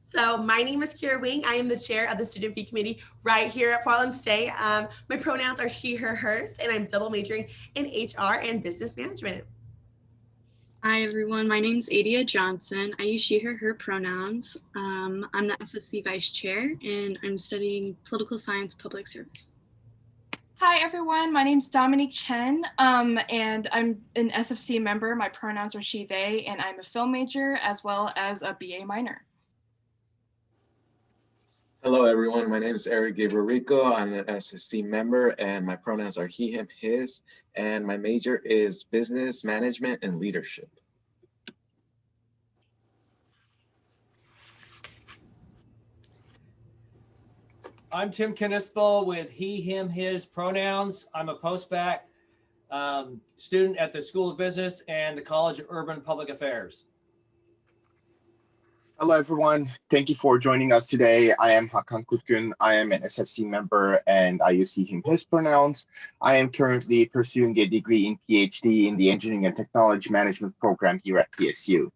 So my name is Kira Wing. I am the chair of the student fee committee right here at Portland State. My pronouns are she, her, hers, and I'm double majoring in HR and business management. Hi everyone, my name is Adia Johnson. I use she, her pronouns. I'm the SFC vice chair and I'm studying political science public service. Hi everyone, my name is Dominique Chen and I'm an SFC member. My pronouns are she, they, and I'm a film major as well as a BA minor. Hello everyone, my name is Eric Gabrielico. I'm an SSC member and my pronouns are he, him, his, and my major is business management and leadership. I'm Tim Knispel with he, him, his pronouns. I'm a post-bac student at the School of Business and the College of Urban Public Affairs. Hello, everyone. Thank you for joining us today. I am Hakan Kutkun. I am an SFC member and I use he, him, his pronouns. I am currently pursuing a degree in PhD in the Engineering and Technology Management program here at PSU.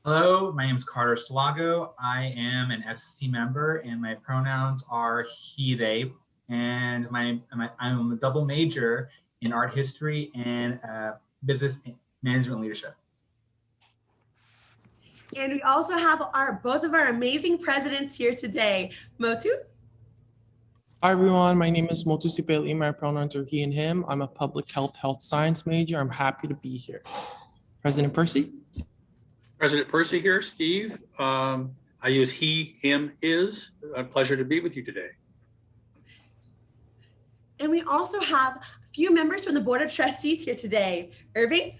Hello, my name is Carter Slago. I am an SFC member and my pronouns are he, they, and I'm a double major in art history and business management leadership. And we also have both of our amazing presidents here today. Motu? Hi everyone, my name is Motu Sipeli. My pronouns are he and him. I'm a public health science major. I'm happy to be here. President Percy? President Percy here, Steve. I use he, him, his. A pleasure to be with you today. And we also have a few members from the Board of Trustees here today. Irving?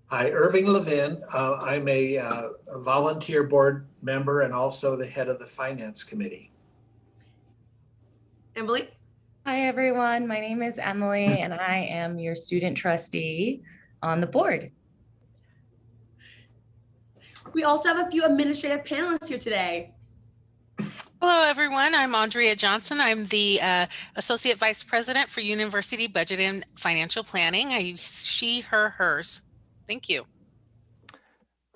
Hi, Irving Levin. I'm a volunteer board member and also the head of the Finance Committee. Emily? Hi, everyone. My name is Emily, and I am your student trustee on the board. We also have a few administrative panelists here today. Hello, everyone. I'm Andrea Johnson. I'm the Associate Vice President for University Budget and Financial Planning. I use she, her, hers. Thank you.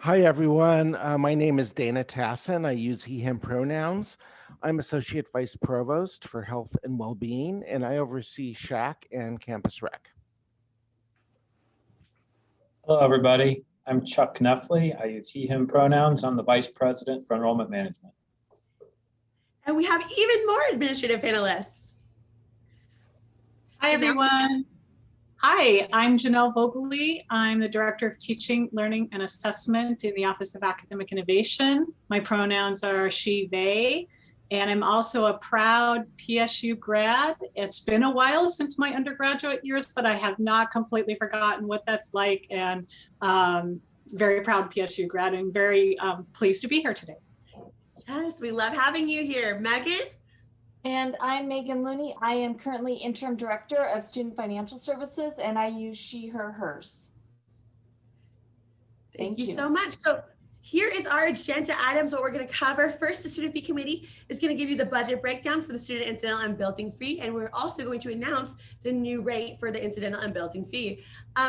Hi, everyone. My name is Dana Tassin. I use he, him pronouns. I'm Associate Vice Provost for Health and Wellbeing, and I oversee SHAC and Campus Rec. Hello, everybody. I'm Chuck Kneffley. I use he, him pronouns. I'm the Vice President for Enrollment Management. And we have even more administrative panelists. Hi, everyone. Hi, I'm Janelle Vogeley. I'm the Director of Teaching, Learning, and Assessment in the Office of Academic Innovation. My pronouns are she, they, and I'm also a proud PSU grad. It's been a while since my undergraduate years, but I have not completely forgotten what that's like, and very proud PSU grad and very pleased to be here today. Yes, we love having you here. Megan? And I'm Megan Looney. I am currently Interim Director of Student Financial Services, and I use she, her, hers. Thank you so much. So here is our agenda items, what we're going to cover. First, the Student Fee Committee is going to give you the budget breakdown for the student incidental and building fee, and we're also going to announce the new rate for the incidental and building fee.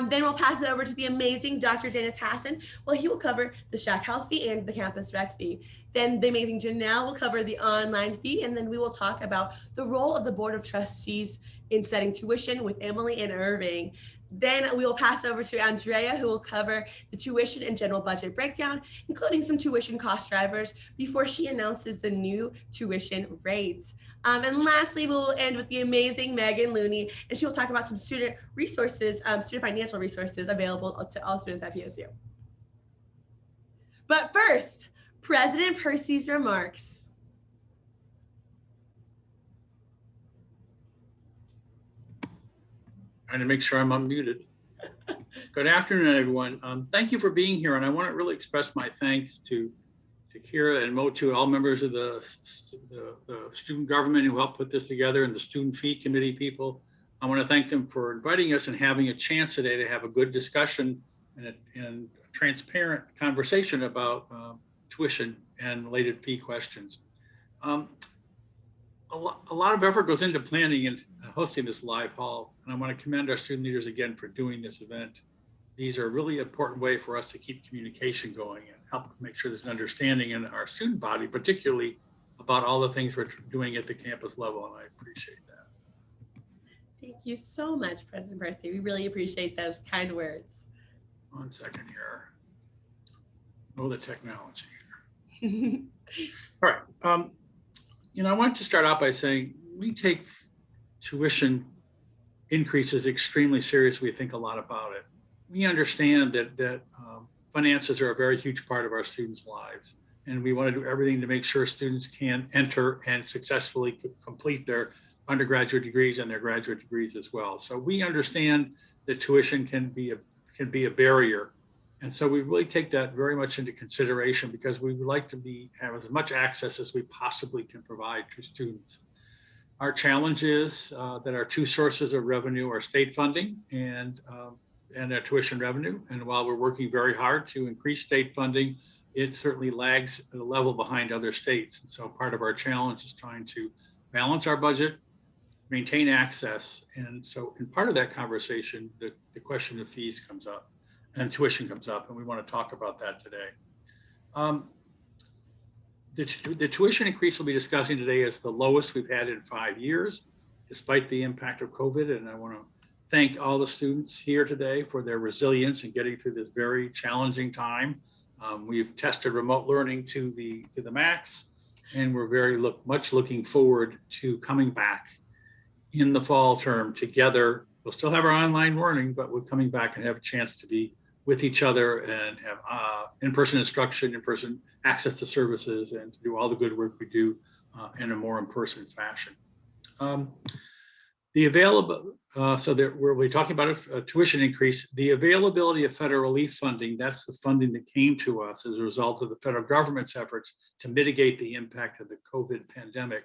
Then we'll pass it over to the amazing Dr. Dana Tassin. Well, he will cover the SHAC Health fee and the Campus Rec fee. Then the amazing Janelle will cover the online fee, and then we will talk about the role of the Board of Trustees in setting tuition with Emily and Irving. Then we will pass over to Andrea, who will cover the tuition and general budget breakdown, including some tuition cost drivers before she announces the new tuition rates. And lastly, we will end with the amazing Megan Looney, and she will talk about some student resources, student financial resources available to all students at PSU. But first, President Percy's remarks. Trying to make sure I'm unmuted. Good afternoon, everyone. Thank you for being here, and I want to really express my thanks to Kira and Motu, all members of the student government who helped put this together, and the Student Fee Committee people. I want to thank them for inviting us and having a chance today to have a good discussion and a transparent conversation about tuition and related fee questions. A lot of effort goes into planning and hosting this live hall, and I want to commend our student leaders again for doing this event. these are a really important way for us to keep communication going and help make sure there's an understanding in our student body, particularly about all the things we're doing at the campus level, and I appreciate that. Thank you so much, President Percy. We really appreciate those kind words. 1 second here. Oh, the technology. All right. I want to start out by saying we take tuition increases extremely serious. We think a lot about it. We understand that finances are a very huge part of our students' lives, and we want to do everything to make sure students can enter and successfully complete their undergraduate degrees and their graduate degrees as well. So we understand that tuition can be a barrier. And so we really take that very much into consideration because we would like to have as much access as we possibly can provide to students. Our challenge is that our two sources of revenue are state funding and our tuition revenue. And while we're working very hard to increase state funding, it certainly lags a level behind other states. And so part of our challenge is trying to balance our budget, maintain access. And so in part of that conversation, the question of fees comes up and tuition comes up, and we want to talk about that today. The tuition increase we'll be discussing today is the lowest we've had in 5 years, despite the impact of COVID. And I want to thank all the students here today for their resilience in getting through this very challenging time. We've tested remote learning to the max, and we're very much looking forward to coming back in the fall term together. We'll still have our online learning, but we're coming back and have a chance to be with each other and have in-person instruction, in-person access to services, and to do all the good work we do in a more in-person fashion. The available, we're talking about a tuition increase. The availability of federal relief funding, that's the funding that came to us as a result of the federal government's efforts to mitigate the impact of the COVID pandemic,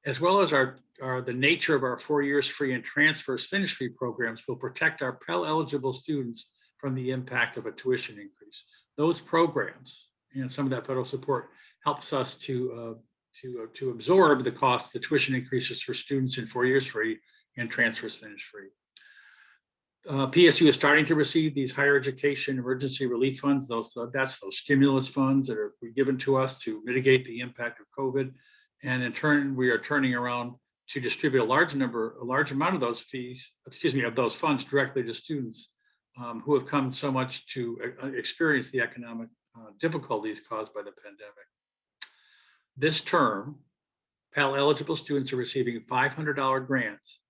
as well as the nature of our 4 years free and transfers finish free programs will protect our Pell eligible students from the impact of a tuition increase. Those programs and some of that federal support helps us to absorb the cost, the tuition increases for students in 4 years free and transfers finish free. PSU is starting to receive these higher education emergency relief funds. That's those stimulus funds that are given to us to mitigate the impact of COVID. And in turn, we are turning around to distribute a large amount of those of those funds directly to students who have come so much to experience the economic difficulties caused by the pandemic. This term, Pell eligible students are receiving $500 grants,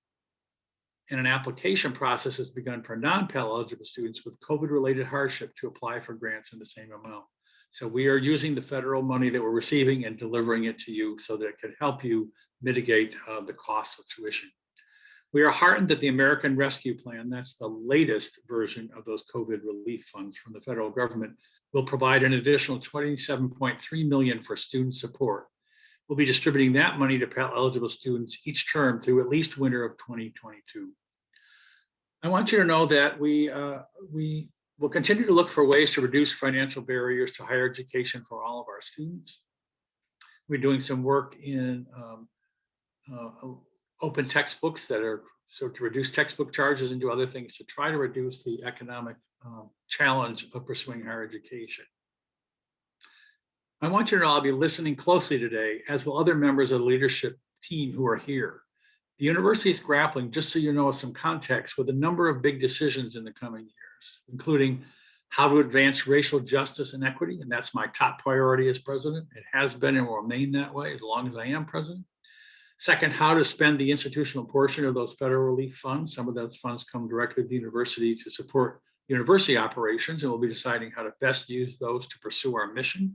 and an application process has begun for non-Pell eligible students with COVID-related hardship to apply for grants in the same amount. So we are using the federal money that we're receiving and delivering it to you so that it can help you mitigate the cost of tuition. We are heartened that the American Rescue Plan, that's the latest version of those COVID relief funds from the federal government, will provide an additional $27.3 million for student support. We'll be distributing that money to Pell eligible students each term through at least winter of 2022. I want you to know that we will continue to look for ways to reduce financial barriers to higher education for all of our students. We're doing some work in open textbooks to reduce textbook charges and do other things to try to reduce the economic challenge of pursuing higher education. I want you to know I'll be listening closely today, as will other members of the leadership team who are here. The university is grappling, just so you know some context, with a number of big decisions in the coming years, including how to advance racial justice and equity, and that's my top priority as president. It has been and will remain that way as long as I am president. Second, how to spend the institutional portion of those federal relief funds. Some of those funds come directly to the university to support university operations, and we'll be deciding how to best use those to pursue our mission.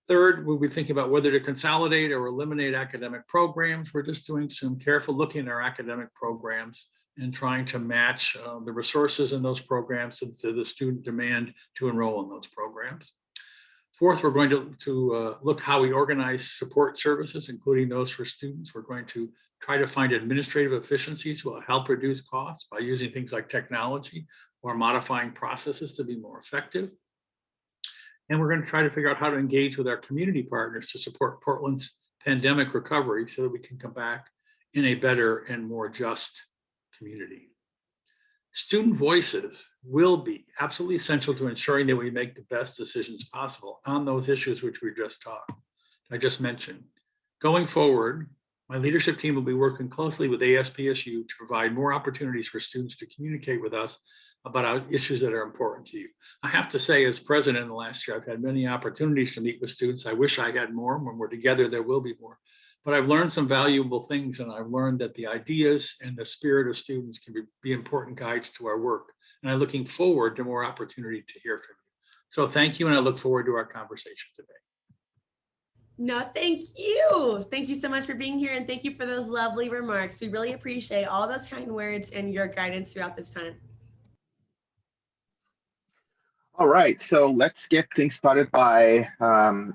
Third, we'll be thinking about whether to consolidate or eliminate academic programs. We're just doing some careful looking at our academic programs and trying to match the resources in those programs to the student demand to enroll in those programs. Fourth, we're going to look how we organize support services, including those for students. We're going to try to find administrative efficiencies will help reduce costs by using things like technology or modifying processes to be more effective. And we're going to try to figure out how to engage with our community partners to support Portland's pandemic recovery so that we can come back in a better and more just community. Student voices will be absolutely essential to ensuring that we make the best decisions possible on those issues which I just mentioned. Going forward, my leadership team will be working closely with ASPSU to provide more opportunities for students to communicate with us about issues that are important to you. I have to say, as president in the last year, I've had many opportunities to meet with students. I wish I had more. When we're together, there will be more. But I've learned some valuable things, and I've learned that the ideas and the spirit of students can be important guides to our work. And I'm looking forward to more opportunity to hear from you. So thank you, and I look forward to our conversation today. No, thank you. Thank you so much for being here, and thank you for those lovely remarks. We really appreciate all those kind words and your guidance throughout this time. All right, so let's get things started by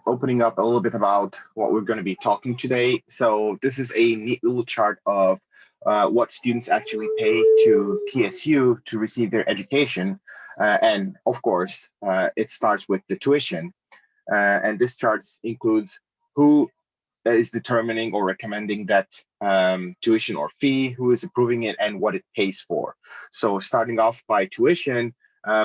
opening up a little bit about what we're going to be talking today. So this is a neat little chart of what students actually pay to PSU to receive their education. And of course, it starts with the tuition. And this chart includes who is determining or recommending that tuition or fee, who is approving it, and what it pays for. So starting off by tuition,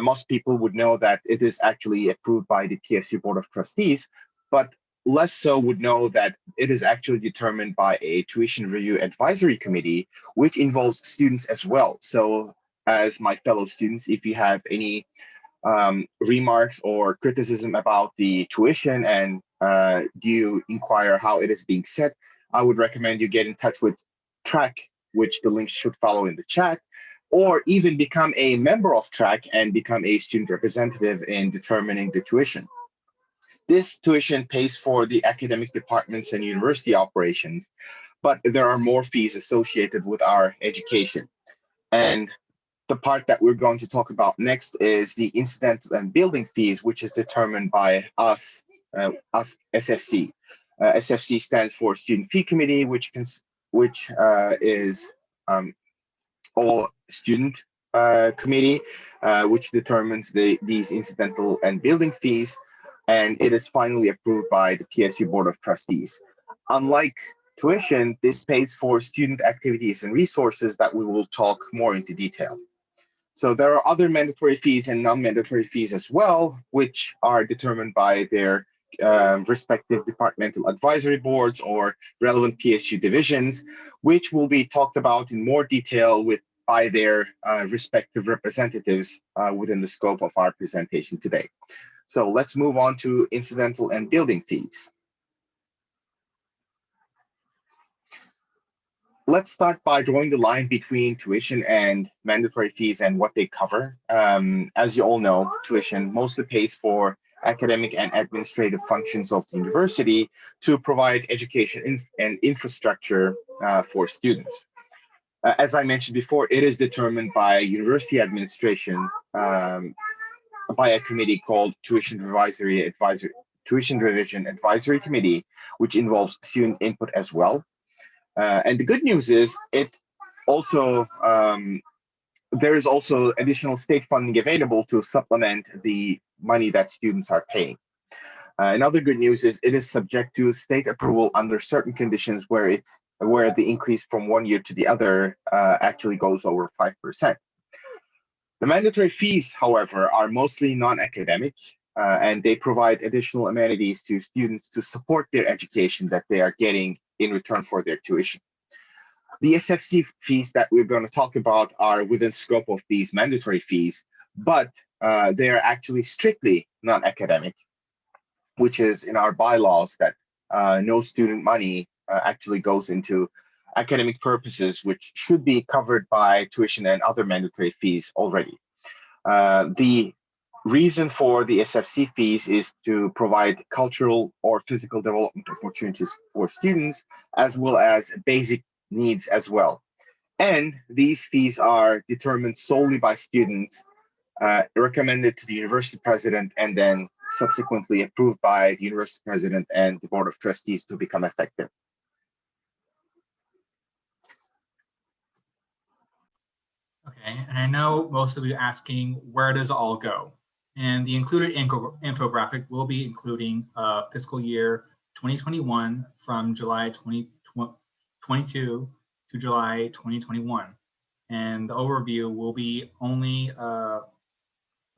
most people would know that it is actually approved by the PSU Board of Trustees, but less so would know that it is actually determined by a tuition review advisory committee, which involves students as well. So as my fellow students, if you have any remarks or criticism about the tuition and you inquire how it is being set, I would recommend you get in touch with TRAC, which the link should follow in the chat, or even become a member of TRAC and become a student representative in determining the tuition. This tuition pays for the academic departments and university operations, but there are more fees associated with our education. And the part that we're going to talk about next is the incidental and building fees, which is determined by us SFC. SFC stands for Student Fee Committee, which is all student committee, which determines these incidental and building fees, and it is finally approved by the PSU Board of Trustees. Unlike tuition, this pays for student activities and resources that we will talk more into detail. So there are other mandatory fees and non-mandatory fees as well, which are determined by their respective departmental advisory boards or relevant PSU divisions, which will be talked about in more detail by their respective representatives within the scope of our presentation today. So let's move on to incidental and building fees. Let's start by drawing the line between tuition and mandatory fees and what they cover. As you all know, tuition mostly pays for academic and administrative functions of the university to provide education and infrastructure for students. As I mentioned before, it is determined by university administration by a committee called Tuition Revision Advisory Committee, which involves student input as well. And the good news is it also there is also additional state funding available to supplement the money that students are paying. Another good news is it is subject to state approval under certain conditions where the increase from one year to the other actually goes over 5%. The mandatory fees, however, are mostly non-academic, and they provide additional amenities to students to support their education that they are getting in return for their tuition. The SFC fees that we're going to talk about are within scope of these mandatory fees, but they are actually strictly non-academic, which is in our bylaws that no student money actually goes into academic purposes, which should be covered by tuition and other mandatory fees already. The reason for the SFC fees is to provide cultural or physical development opportunities for students, as well as basic needs as well. And these fees are determined solely by students, recommended to the university president, and then subsequently approved by the university president and the Board of Trustees to become effective. Okay, and I know most of you asking, where does it all go? And the included infographic will be including fiscal year 2021 from July 2022 to July 2021. And the overview will be only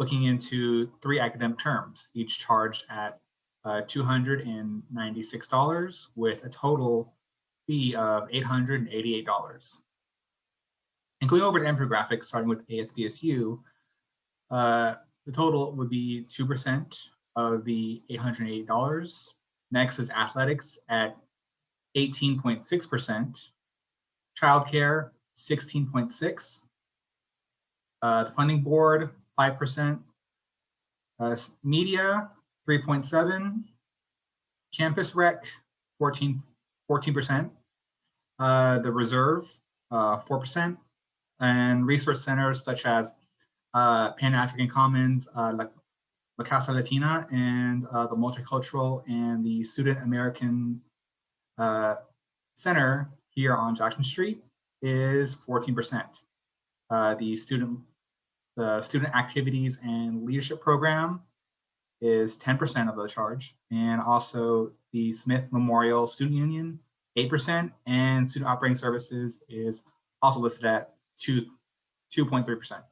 looking into 3 academic terms, each charged at $296 with a total fee of $888. And going over to infographics, starting with ASPSU, the total would be 2% of the $880. Next is athletics at 18.6%, childcare 16.6%, the funding board 5%, media 3.7%, campus rec 14%, the reserve 4%, and resource centers such as Pan-African Commons, La Casa Latina, and the Multicultural and the Student American Center here on Jackson Street is 14%. The student activities and leadership program is 10% of the charge, and also the Smith Memorial Student Union 8%, and student operating services is also listed at 2.3%.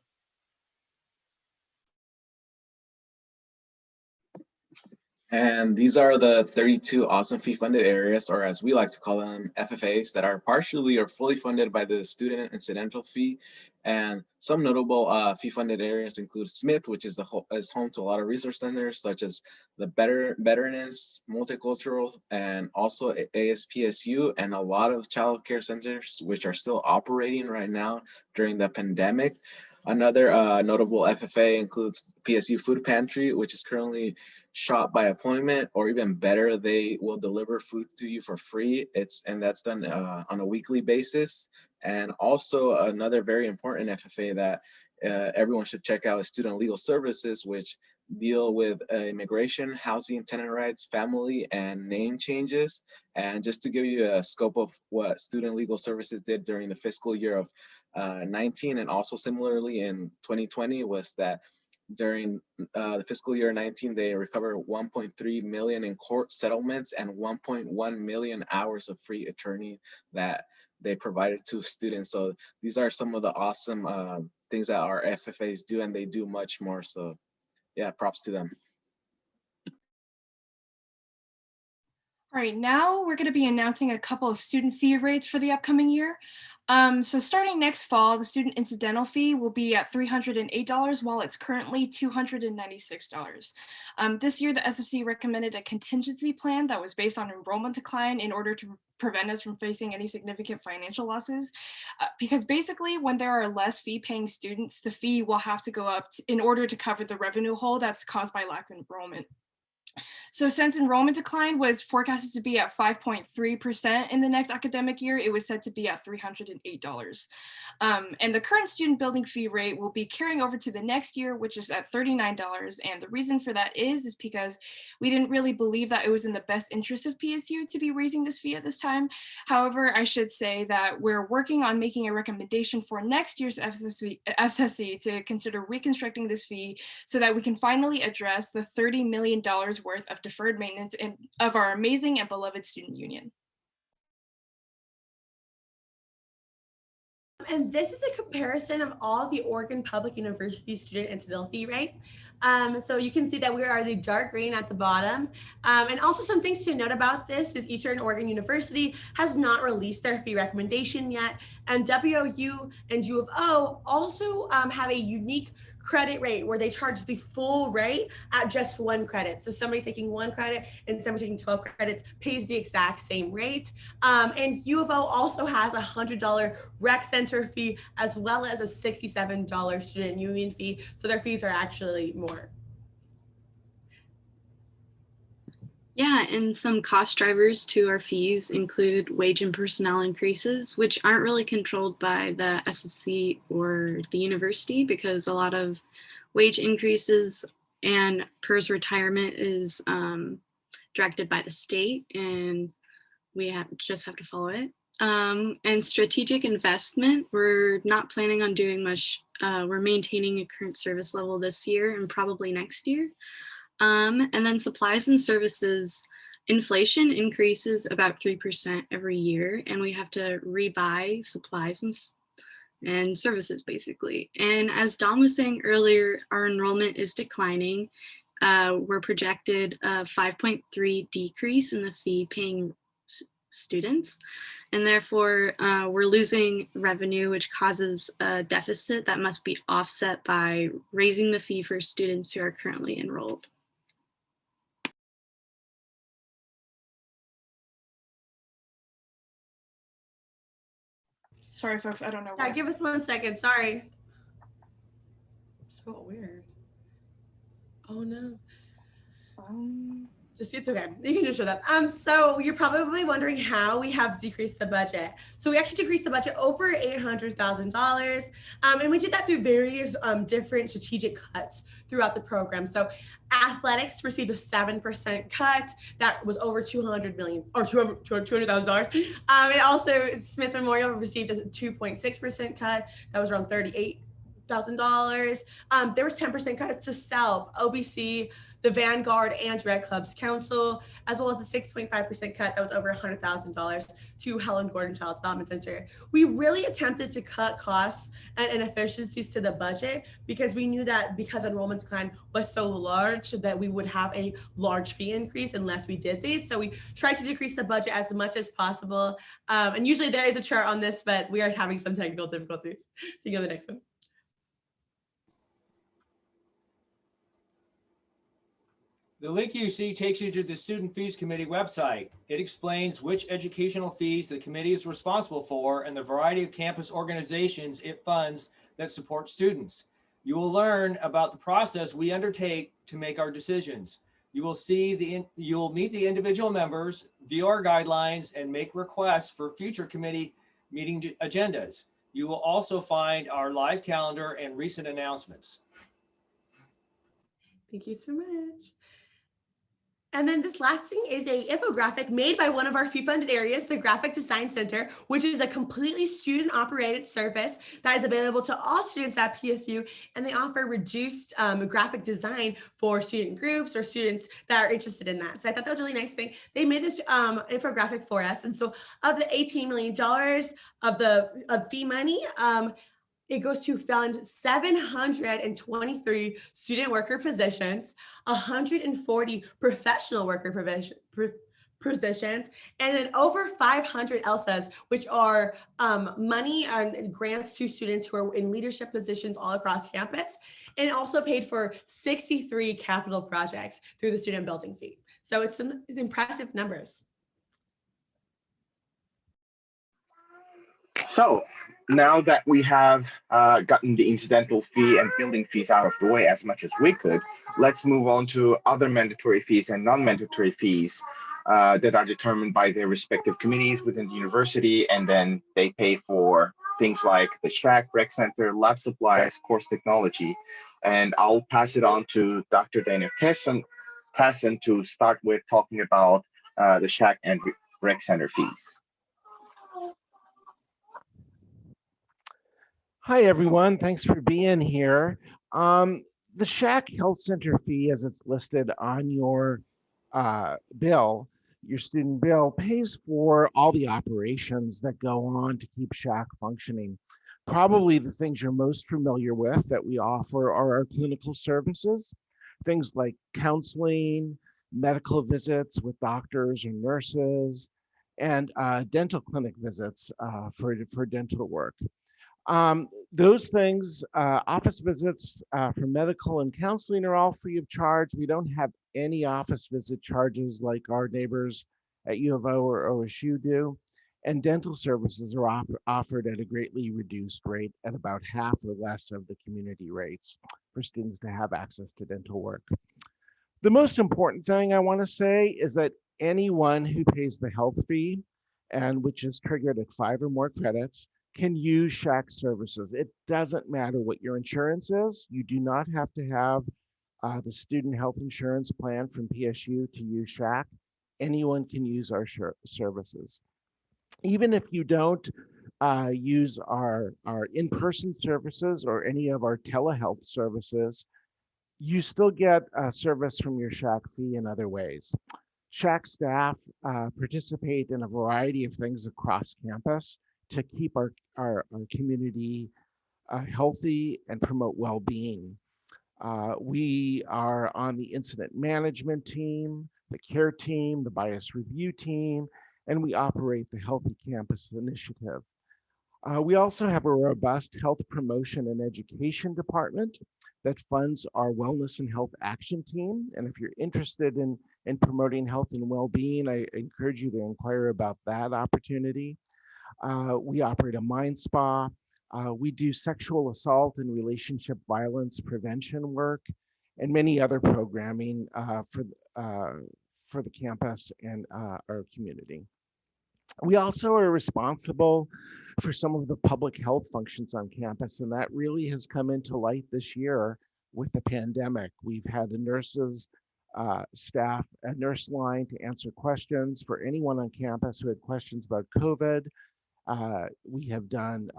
And these are the 32 awesome fee-funded areas, or as we like to call them, FFAs, that are partially or fully funded by the student incidental fee. And some notable fee-funded areas include Smith, which is home to a lot of resource centers, such as the Veterans, Multicultural, and also ASPSU, and a lot of child care centers, which are still operating right now during the pandemic. Another notable FFA includes PSU Food Pantry, which is currently shop by appointment, or even better, they will deliver food to you for free. And that's done on a weekly basis. And also another very important FFA that everyone should check out is Student Legal Services, which deal with immigration, housing, tenant rights, family, and name changes. And just to give you a scope of what Student Legal Services did during the fiscal year of 19, and also similarly in 2020, was that during the fiscal year 19, they recovered 1.3 million in court settlements and 1.1 million hours of free attorney that they provided to students. So these are some of the awesome things that our FFAs do, and they do much more. So yeah, props to them. All right, now we're going to be announcing a couple of student fee rates for the upcoming year. So starting next fall, the student incidental fee will be at $308, while it's currently $296. This year, the SFC recommended a contingency plan that was based on enrollment decline in order to prevent us from facing any significant financial losses. Because basically, when there are less fee-paying students, the fee will have to go up in order to cover the revenue hole that's caused by lack of enrollment. So since enrollment decline was forecasted to be at 5.3% in the next academic year, it was said to be at $308. And the current student building fee rate will be carrying over to the next year, which is at $39. And the reason for that is because we didn't really believe that it was in the best interest of PSU to be raising this fee at this time. However, I should say that we're working on making a recommendation for next year's SFC to consider reconstructing this fee so that we can finally address the $30 million worth of deferred maintenance of our amazing and beloved student union. And this is a comparison of all the Oregon Public University student incidental fee rate. So you can see that we are the dark green at the bottom. And also some things to note about this is Eastern Oregon University has not released their fee recommendation yet. And WOU and U of O also have a unique credit rate where they charge the full rate at just 1 credit. So somebody taking 1 credit and somebody taking 12 credits pays the exact same rate. And U of O also has a $100 rec center fee as well as a $67 student union fee. So their fees are actually more. Yeah, and some cost drivers to our fees include wage and personnel increases, which aren't really controlled by the SFC or the university, because a lot of wage increases and PERS retirement is directed by the state, and we just have to follow it. And strategic investment, we're not planning on doing much. We're maintaining a current service level this year and probably next year. And then supplies and services, inflation increases about 3% every year, and we have to rebuy supplies and services basically. And as Don was saying earlier, our enrollment is declining. We're projected a 5.3 decrease in the fee paying students. And therefore, we're losing revenue, which causes a deficit that must be offset by raising the fee for students who are currently enrolled. Sorry, folks, I don't know. Yeah, give us 1 second. Sorry. So weird. Oh no. Just it's okay. You can just show that. So you're probably wondering how we have decreased the budget. So we actually decreased the budget over $800,000, and we did that through various different strategic cuts throughout the program. So athletics received a 7% cut that was over $200,000. And also Smith Memorial received a 2.6% cut that was around $38,000. There was 10% cuts to SELP, OBC, the Vanguard, and Red Clubs Council, as well as a 6.5% cut that was over $100,000 to Helen Gordon Child Development Center. We really attempted to cut costs and inefficiencies to the budget because we knew that because enrollment decline was so large that we would have a large fee increase unless we did these. So we tried to decrease the budget as much as possible. And usually there is a chart on this, but we are having some technical difficulties. So you go to the next one. The link you see takes you to the Student Fees Committee website. It explains which educational fees the committee is responsible for and the variety of campus organizations it funds that support students. You will learn about the process we undertake to make our decisions. You will meet the individual members, view our guidelines, and make requests for future committee meeting agendas. You will also find our live calendar and recent announcements. Thank you so much. And then this last thing is a infographic made by one of our fee-funded areas, the Graphic Design Center, which is a completely student-operated service that is available to all students at PSU, and they offer reduced graphic design for student groups or students that are interested in that. So I thought that was a really nice thing. They made this infographic for us, and so of the $18 million of fee money, it goes to fund 723 student worker positions, 140 professional worker positions, and then over 500 ELSAs, which are money and grants to students who are in leadership positions all across campus, and also paid for 63 capital projects through the student building fee. So it's impressive numbers. So now that we have gotten the incidental fee and building fees out of the way as much as we could, let's move on to other mandatory fees and non-mandatory fees that are determined by their respective committees within the university, and then they pay for things like the Shack, Rec Center, lab supplies, course technology. And I'll pass it on to Dr. Dana Tassin to start with talking about the Shack and Rec Center fees. Hi, everyone. Thanks for being here. The Shack Health Center fee, as it's listed on your bill, your student bill, pays for all the operations that go on to keep Shack functioning. Probably the things you're most familiar with that we offer are our clinical services, things like counseling, medical visits with doctors or nurses, and dental clinic visits for dental work. Those things, office visits for medical and counseling are all free of charge. We don't have any office visit charges like our neighbors at U of O or OSU do. And dental services are offered at a greatly reduced rate at about half or less of the community rates for students to have access to dental work. The most important thing I want to say is that anyone who pays the health fee, and which is triggered at 5 or more credits, can use Shack services. It doesn't matter what your insurance is. You do not have to have the student health insurance plan from PSU to use Shack. Anyone can use our services. Even if you don't use our in-person services or any of our telehealth services, you still get a service from your Shack fee in other ways. Shack staff participate in a variety of things across campus to keep our community healthy and promote well-being. We are on the incident management team, the care team, the bias review team, and we operate the Healthy Campus Initiative. We also have a robust health promotion and education department that funds our wellness and health action team. And if you're interested in promoting health and well-being, I encourage you to inquire about that opportunity. We operate a mind spa. We do sexual assault and relationship violence prevention work, and many other programming for the campus and our community. We also are responsible for some of the public health functions on campus, and that really has come into light this year with the pandemic. We've had a nurses staff, a nurse line to answer questions for anyone on campus who had questions about COVID. We have done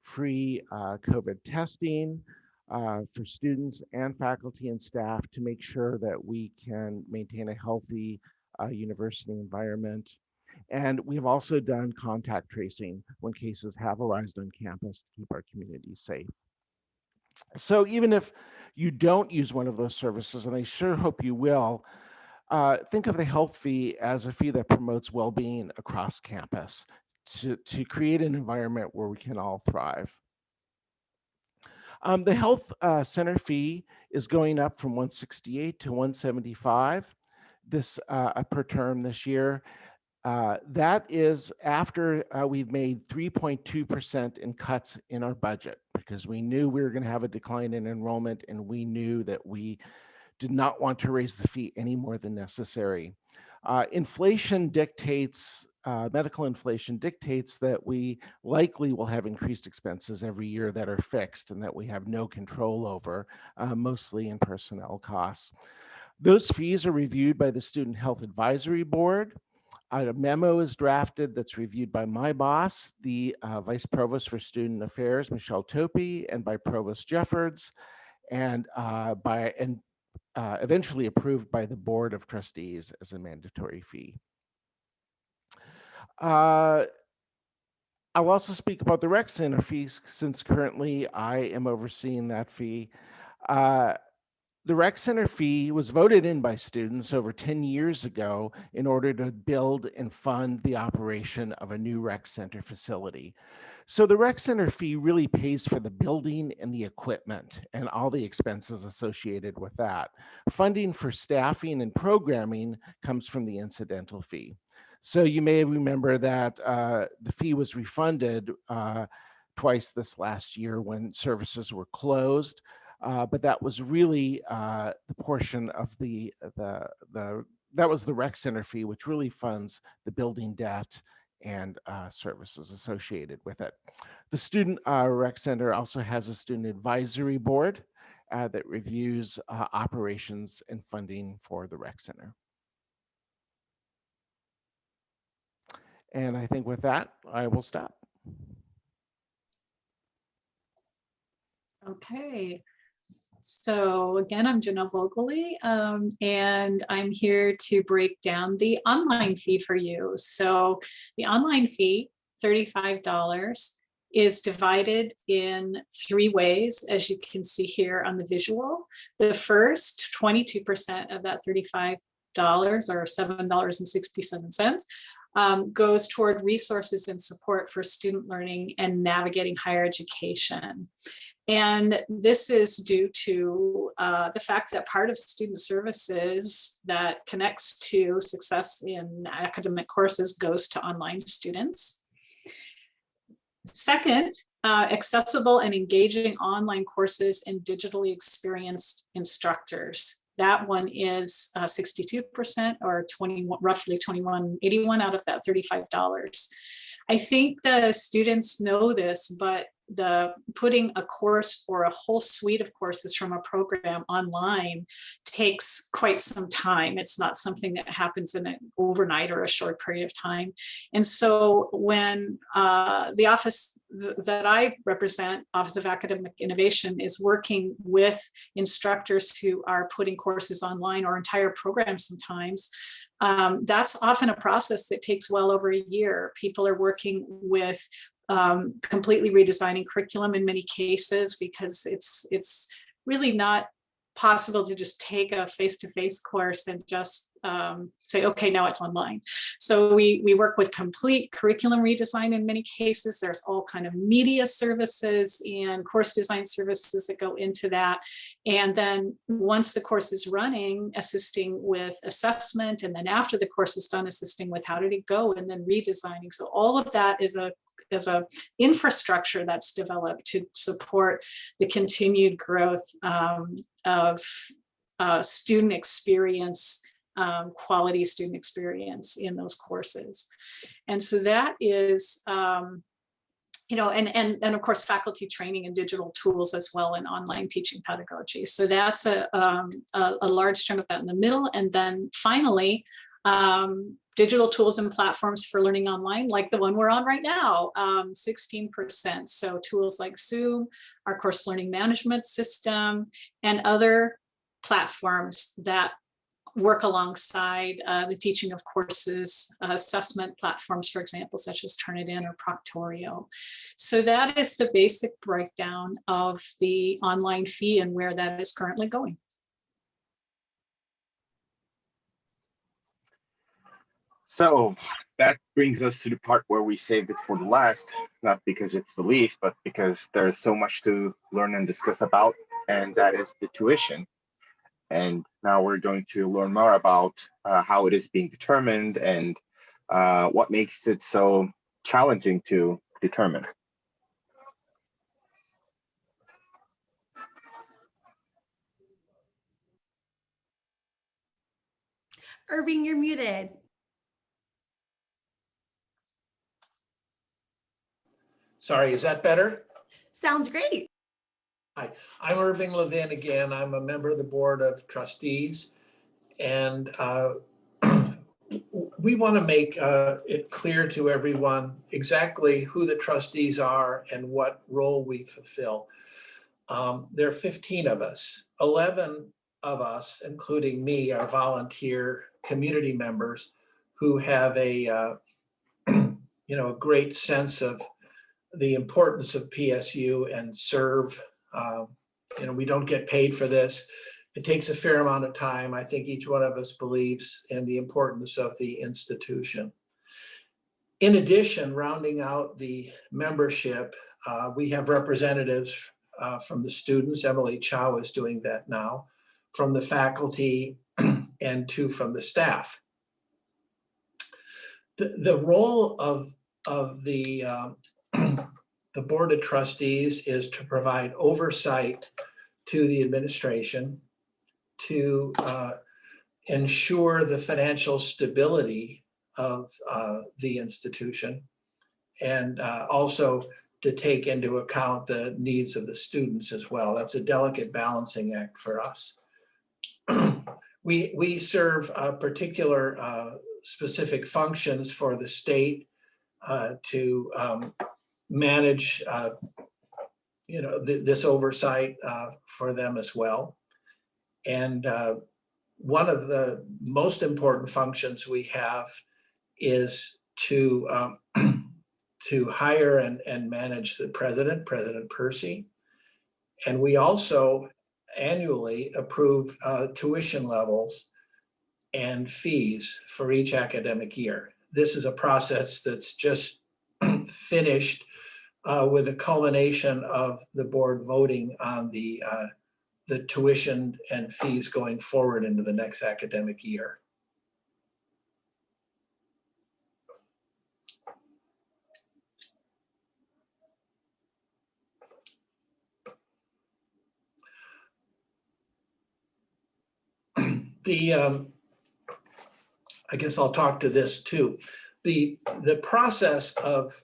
free COVID testing for students and faculty and staff to make sure that we can maintain a healthy university environment. And we've also done contact tracing when cases have arisen on campus to keep our community safe. So even if you don't use one of those services, and I sure hope you will, think of the health fee as a fee that promotes well-being across campus to create an environment where we can all thrive. The health center fee is going up from $168 to $175 per term this year. That is after we've made 3.2% in cuts in our budget, because we knew we were going to have a decline in enrollment, and we knew that we did not want to raise the fee any more than necessary. Inflation dictates, medical inflation dictates that we likely will have increased expenses every year that are fixed and that we have no control over, mostly in personnel costs. Those fees are reviewed by the Student Health Advisory Board. A memo is drafted that's reviewed by my boss, the Vice Provost for Student Affairs, Michelle Topi, and by Provost Jeffords, and eventually approved by the Board of Trustees as a mandatory fee. I'll also speak about the rec center fees, since currently I am overseeing that fee. The rec center fee was voted in by students over 10 years ago in order to build and fund the operation of a new rec center facility. So the rec center fee really pays for the building and the equipment and all the expenses associated with that. Funding for staffing and programming comes from the incidental fee. So you may remember that the fee was refunded twice this last year when services were closed. But that was really the portion of that was the rec center fee, which really funds the building debt and services associated with it. The student rec center also has a student advisory board that reviews operations and funding for the rec center. And I think with that, I will stop. Okay. So again, I'm Janelle Vogeley, and I'm here to break down the online fee for you. So the online fee, $35, is divided in 3 ways, as you can see here on the visual. The first 22% of that $35, or $7.67, goes toward resources and support for student learning and navigating higher education. And this is due to the fact that part of student services that connects to success in academic courses goes to online students. Second, accessible and engaging online courses and digitally experienced instructors. That one is 62%, or roughly $21.81 out of that $35. I think the students know this, but putting a course or a whole suite of courses from a program online takes quite some time. It's not something that happens in an overnight or a short period of time. And so when the office that I represent, Office of Academic Innovation, is working with instructors who are putting courses online or entire programs sometimes, that's often a process that takes well over a year. People are working with completely redesigning curriculum in many cases, because it's really not possible to just take a face-to-face course and just say, okay, now it's online. So we work with complete curriculum redesign in many cases. There's all kind of media services and course design services that go into that. And then once the course is running, assisting with assessment, and then after the course is done, assisting with how did it go, and then redesigning. So all of that is a infrastructure that's developed to support the continued growth of student experience, quality student experience in those courses. And so that is, you know, and of course, faculty training and digital tools as well, and online teaching pedagogy. So that's a large chunk of that in the middle. And then finally, digital tools and platforms for learning online, like the one we're on right now, 16%. So tools like Zoom, our course learning management system, and other platforms that work alongside the teaching of courses, assessment platforms, for example, such as Turnitin or Proctorio. So that is the basic breakdown of the online fee and where that is currently going. So that brings us to the part where we saved it for the last, not because it's the least, but because there's so much to learn and discuss about, and that is the tuition. And now we're going to learn more about how it is being determined and what makes it so challenging to determine. Irving, you're muted. Sorry, is that better? Sounds great. Hi, I'm Irving Levin again. I'm a member of the Board of Trustees, and we want to make it clear to everyone exactly who the trustees are and what role we fulfill. There are 15 of us. 11 of us, including me, are volunteer community members who have a a great sense of the importance of PSU and serve. We don't get paid for this. It takes a fair amount of time. I think each one of us believes in the importance of the institution. In addition, rounding out the membership, we have representatives from the students. Emily Chow is doing that now, from the faculty, and two from the staff. The role of the Board of Trustees is to provide oversight to the administration, to ensure the financial stability of the institution, and also to take into account the needs of the students as well. That's a delicate balancing act for us. We serve particular specific functions for the state to manage this oversight for them as well. And one of the most important functions we have is to hire and manage the president, President Percy. And we also annually approve tuition levels and fees for each academic year. This is a process that's just finished with the culmination of the board voting on the tuition and fees going forward into the next academic year. I guess I'll talk to this too. The process of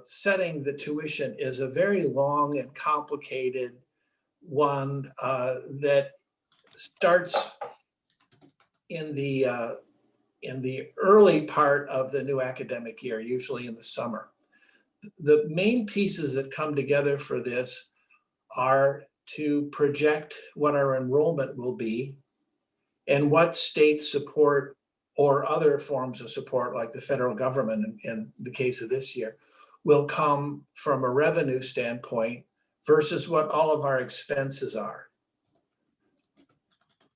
setting the tuition is a very long and complicated one that starts in the early part of the new academic year, usually in the summer. The main pieces that come together for this are to project what our enrollment will be and what state support or other forms of support, like the federal government in the case of this year, will come from a revenue standpoint versus what all of our expenses are.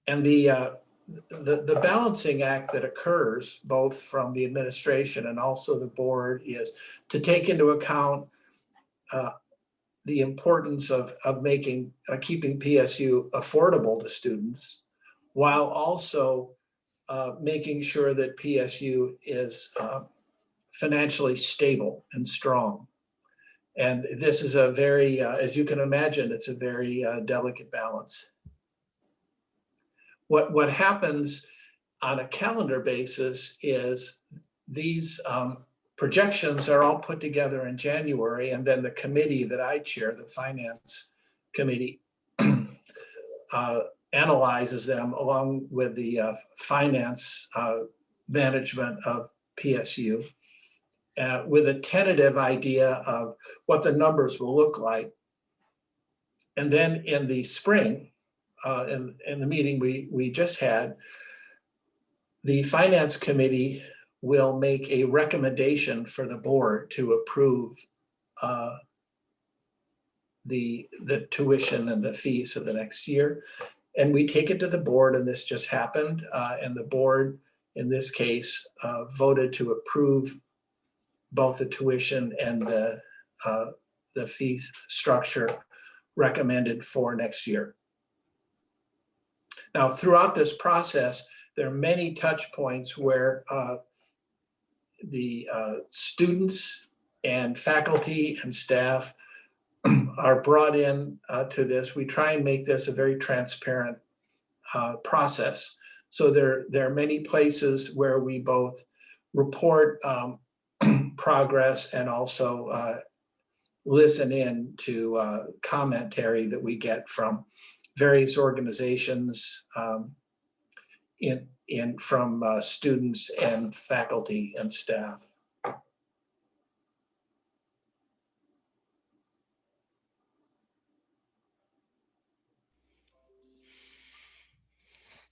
And the balancing act that occurs both from the administration and also the board is to take into account the importance of making keeping PSU affordable to students, while also making sure that PSU is financially stable and strong. And this is a very, as you can imagine, it's a very delicate balance. What happens on a calendar basis is these projections are all put together in January, and then the committee that I chair, the finance committee, analyzes them along with the finance management of PSU with a tentative idea of what the numbers will look like. And then in the spring, in the meeting we just had, the finance committee will make a recommendation for the board to approve the tuition and the fees for the next year. And we take it to the board, and this just happened. And the board, in this case, voted to approve both the tuition and the fee structure recommended for next year. Now, throughout this process, there are many touch points where the students and faculty and staff are brought in to this. We try and make this a very transparent process. So there are many places where we both report progress and also listen in to commentary that we get from various organizations from students and faculty and staff.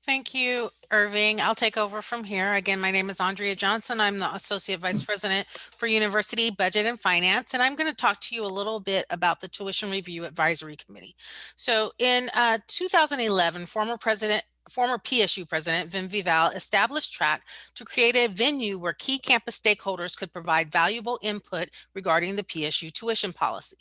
Thank you, Irving. I'll take over from here. Again, my name is Andrea Johnson. I'm the Associate Vice President for University Budget and Finance, and I'm going to talk to you a little bit about the Tuition Review Advisory Committee. So in 2011, former PSU President Vin Vival established TRAC to create a venue where key campus stakeholders could provide valuable input regarding the PSU tuition policy.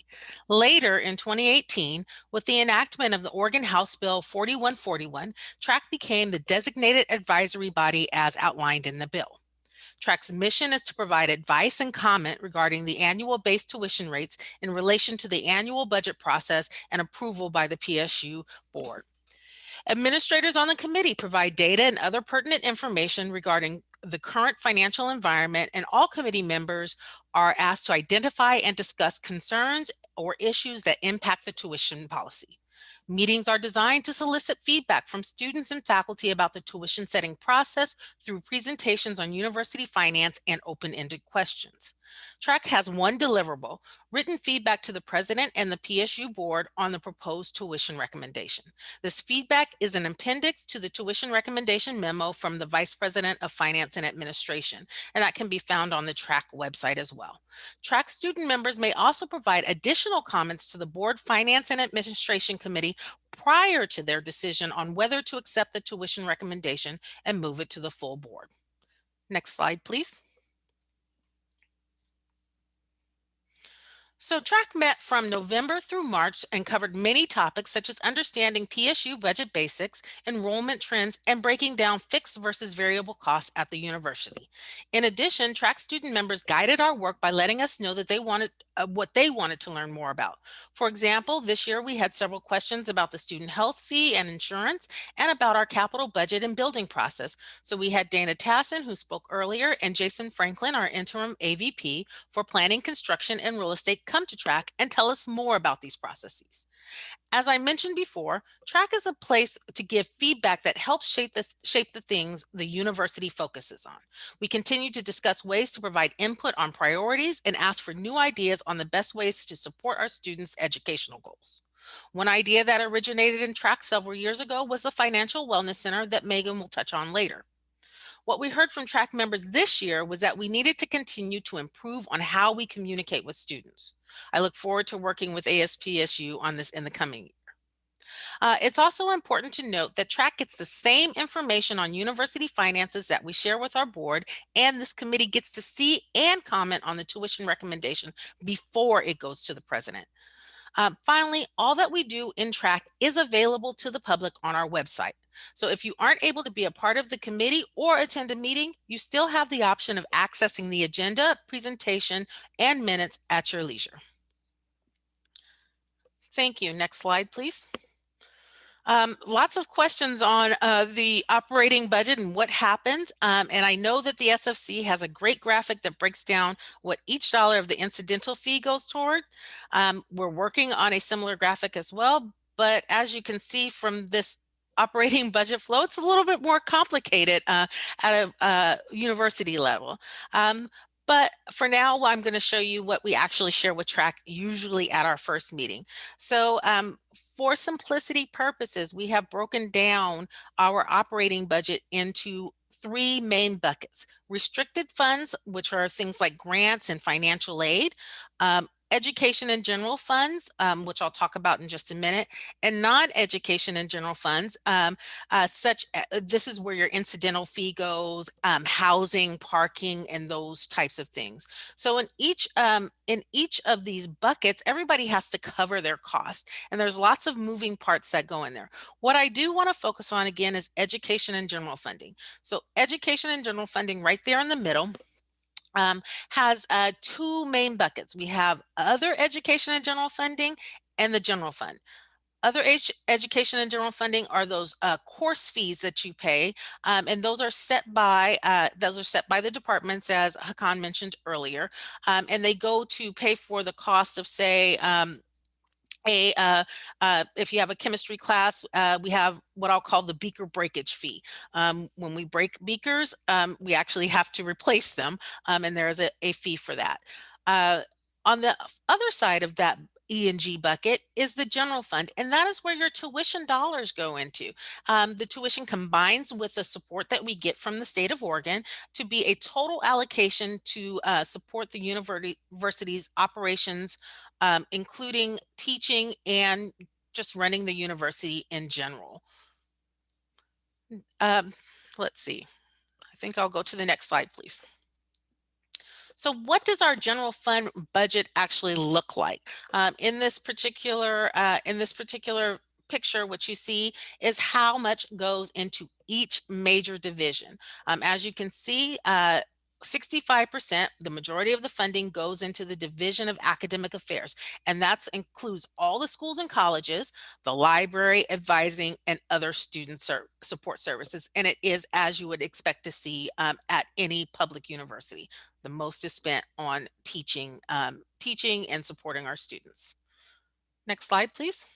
Later in 2018, with the enactment of the Oregon House Bill 4141, TRAC became the designated advisory body as outlined in the bill. TRAC's mission is to provide advice and comment regarding the annual base tuition rates in relation to the annual budget process and approval by the PSU board. Administrators on the committee provide data and other pertinent information regarding the current financial environment, and all committee members are asked to identify and discuss concerns or issues that impact the tuition policy. Meetings are designed to solicit feedback from students and faculty about the tuition setting process through presentations on university finance and open-ended questions. TRAC has one deliverable: written feedback to the president and the PSU board on the proposed tuition recommendation. This feedback is an appendix to the tuition recommendation memo from the Vice President of Finance and Administration, and that can be found on the TRAC website as well. TRAC student members may also provide additional comments to the Board Finance and Administration Committee prior to their decision on whether to accept the tuition recommendation and move it to the full board. Next slide, please. So track met from November through March and covered many topics such as understanding PSU budget basics, enrollment trends, and breaking down fixed versus variable costs at the university. In addition, track student members guided our work by letting us know that they wanted what they wanted to learn more about. For example, this year we had several questions about the student health fee and insurance and about our capital budget and building process. So we had Dana Tassin, who spoke earlier, and Jason Franklin, our interim AVP for planning, construction, and real estate, come to track and tell us more about these processes. As I mentioned before, track is a place to give feedback that helps shape the things the university focuses on. We continue to discuss ways to provide input on priorities and ask for new ideas on the best ways to support our students' educational goals. One idea that originated in track several years ago was the Financial Wellness Center that Megan will touch on later. What we heard from track members this year was that we needed to continue to improve on how we communicate with students. I look forward to working with ASPSU on this in the coming year. It's also important to note that track gets the same information on university finances that we share with our board, and this committee gets to see and comment on the tuition recommendation before it goes to the president. Finally, all that we do in track is available to the public on our website. So if you aren't able to be a part of the committee or attend a meeting, you still have the option of accessing the agenda, presentation, and minutes at your leisure. Thank you. Next slide, please. Lots of questions on the operating budget and what happened. And I know that the SFC has a great graphic that breaks down what each dollar of the incidental fee goes toward. We're working on a similar graphic as well, but as you can see from this operating budget flow, it's a little bit more complicated at a university level. But for now, I'm going to show you what we actually share with track usually at our first meeting. So for simplicity purposes, we have broken down our operating budget into three main buckets: restricted funds, which are things like grants and financial aid, education and general funds, which I'll talk about in just a minute, and non-education and general funds, this is where your incidental fee goes, housing, parking, and those types of things. So in each of these buckets, everybody has to cover their cost, and there's lots of moving parts that go in there. What I do want to focus on again is education and general funding. So education and general funding right there in the middle has two main buckets. We have other education and general funding and the general fund. Other education and general funding are those course fees that you pay, and those are set by the departments, as Hakan mentioned earlier, and they go to pay for the cost of, say, if you have a chemistry class, we have what I'll call the beaker breakage fee. When we break beakers, we actually have to replace them, and there is a fee for that. On the other side of that E&G bucket is the general fund, and that is where your tuition dollars go into. The tuition combines with the support that we get from the state of Oregon to be a total allocation to support the university's operations, including teaching and just running the university in general. Let's see. I think I'll go to the next slide, please. So what does our general fund budget actually look like? In this particular picture, what you see is how much goes into each major division. As you can see, 65%, the majority of the funding goes into the Division of Academic Affairs, and that includes all the schools and colleges, the library, advising, and other student support services. And it is as you would expect to see at any public university. The most is spent on teaching and supporting our students. Next slide, please.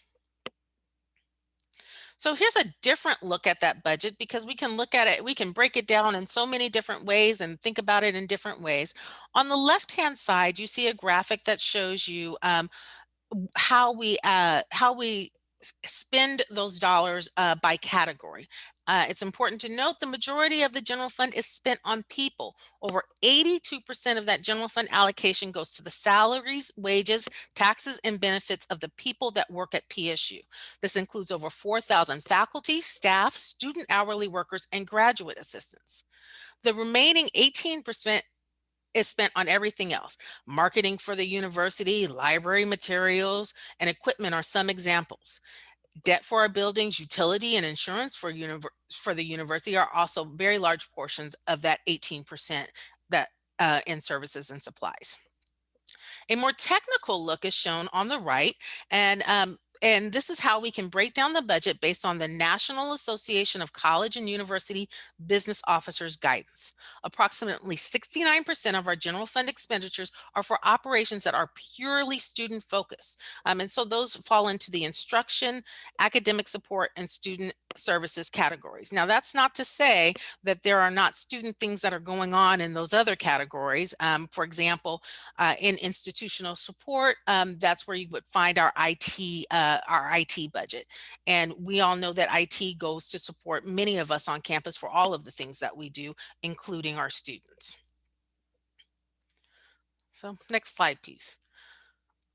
So here's a different look at that budget, because we can look at it, we can break it down in so many different ways and think about it in different ways. On the left-hand side, you see a graphic that shows you how we spend those dollars by category. It's important to note the majority of the general fund is spent on people. Over 82% of that general fund allocation goes to the salaries, wages, taxes, and benefits of the people that work at PSU. This includes over 4,000 faculty, staff, student hourly workers, and graduate assistants. The remaining 18% is spent on everything else. Marketing for the university, library materials, and equipment are some examples. Debt for our buildings, utility, and insurance for the university are also very large portions of that 18% that in services and supplies. A more technical look is shown on the right, and this is how we can break down the budget based on the National Association of College and University Business Officers guidance. Approximately 69% of our general fund expenditures are for operations that are purely student focused. And so those fall into the instruction, academic support, and student services categories. Now, that's not to say that there are not student things that are going on in those other categories. For example, in institutional support, that's where you would find our IT budget. And we all know that IT goes to support many of us on campus for all of the things that we do, including our students. So next slide, please.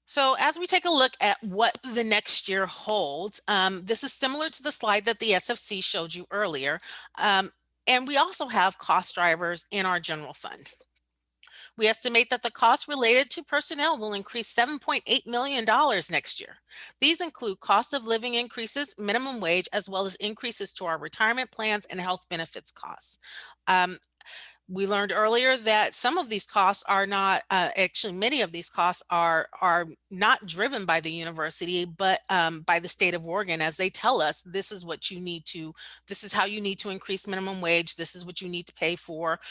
So as we take a look at what the next year holds, this is similar to the slide that the SFC showed you earlier. And we also have cost drivers in our general fund. We estimate that the costs related to personnel will increase $7.8 million next year. These include cost of living increases, minimum wage, as well as increases to our retirement plans and health benefits costs. We learned earlier that some of these costs are not, actually many of these costs are not driven by the university, but by the state of Oregon, as they tell us, this is what you need to, this is how you need to increase minimum wage, this is what you need to pay for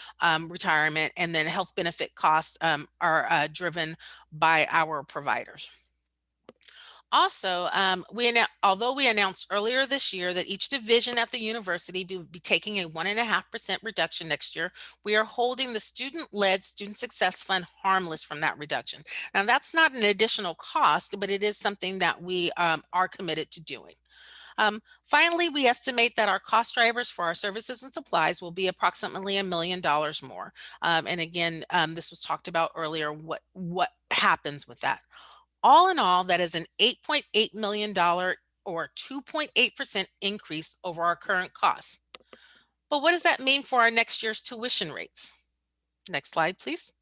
retirement, and then health benefit costs are driven by our providers. Also, although we announced earlier this year that each division at the university would be taking a 1.5% reduction next year, we are holding the student-led Student Success Fund harmless from that reduction. Now, that's not an additional cost, but it is something that we are committed to doing. Finally, we estimate that our cost drivers for our services and supplies will be approximately $1 million more. And again, this was talked about earlier, what happens with that. All in all, that is an $8.8 million or 2.8% increase over our current costs. But what does that mean for our next year's tuition rates? Next slide, please.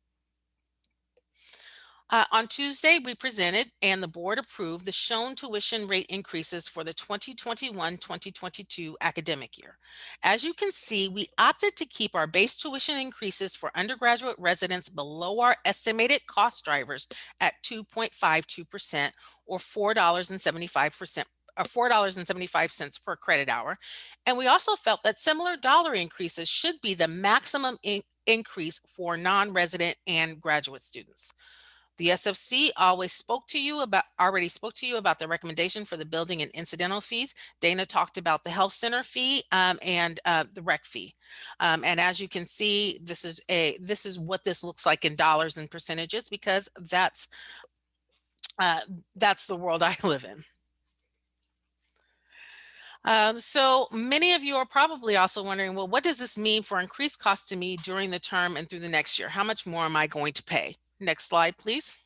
On Tuesday, we presented and the board approved the shown tuition rate increases for the 2021-2022 academic year. As you can see, we opted to keep our base tuition increases for undergraduate residents below our estimated cost drivers at 2.52% or $4.75 per credit hour. And we also felt that similar dollar increases should be the maximum increase for non-resident and graduate students. The SFC already spoke to you about the recommendation for the building and incidental fees. Dana talked about the health center fee and the rec fee. And as you can see, this is what this looks like in dollars and percentages, because that's the world I live in. So many of you are probably also wondering, well, what does this mean for increased costs to me during the term and through the next year? How much more am I going to pay? Next slide, please.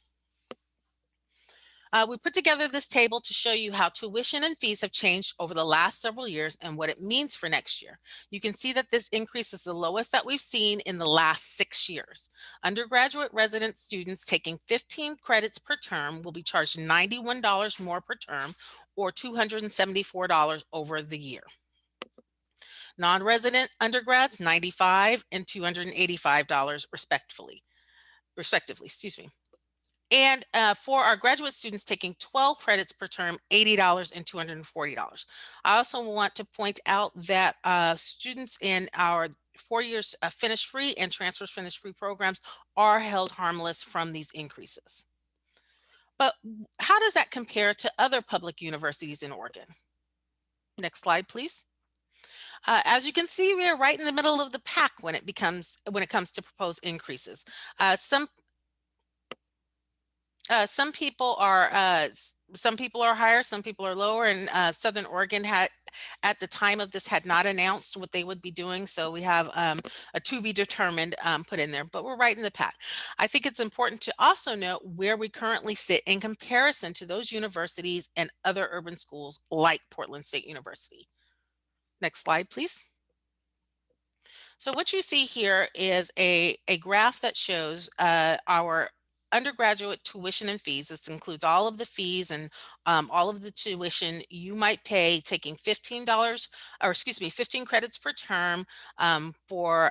We put together this table to show you how tuition and fees have changed over the last several years and what it means for next year. You can see that this increase is the lowest that we've seen in the last 6 years. Undergraduate resident students taking 15 credits per term will be charged $91 more per term, or $274 over the year. Non-resident undergrads, $95 and $285 respectively, excuse me. And for our graduate students taking 12 credits per term, $80 and $240. I also want to point out that students in our 4 years finish free and transfers finish free programs are held harmless from these increases. But how does that compare to other public universities in Oregon? Next slide, please. As you can see, we are right in the middle of the pack when it comes to proposed increases. Some people are higher, some people are lower, and Southern Oregon at the time of this had not announced what they would be doing, so we have a to be determined put in there, but we're right in the pack. I think it's important to also note where we currently sit in comparison to those universities and other urban schools like Portland State University. Next slide, please. So what you see here is a graph that shows our undergraduate tuition and fees. This includes all of the fees and all of the tuition you might pay taking $15, or excuse me, 15 credits per term for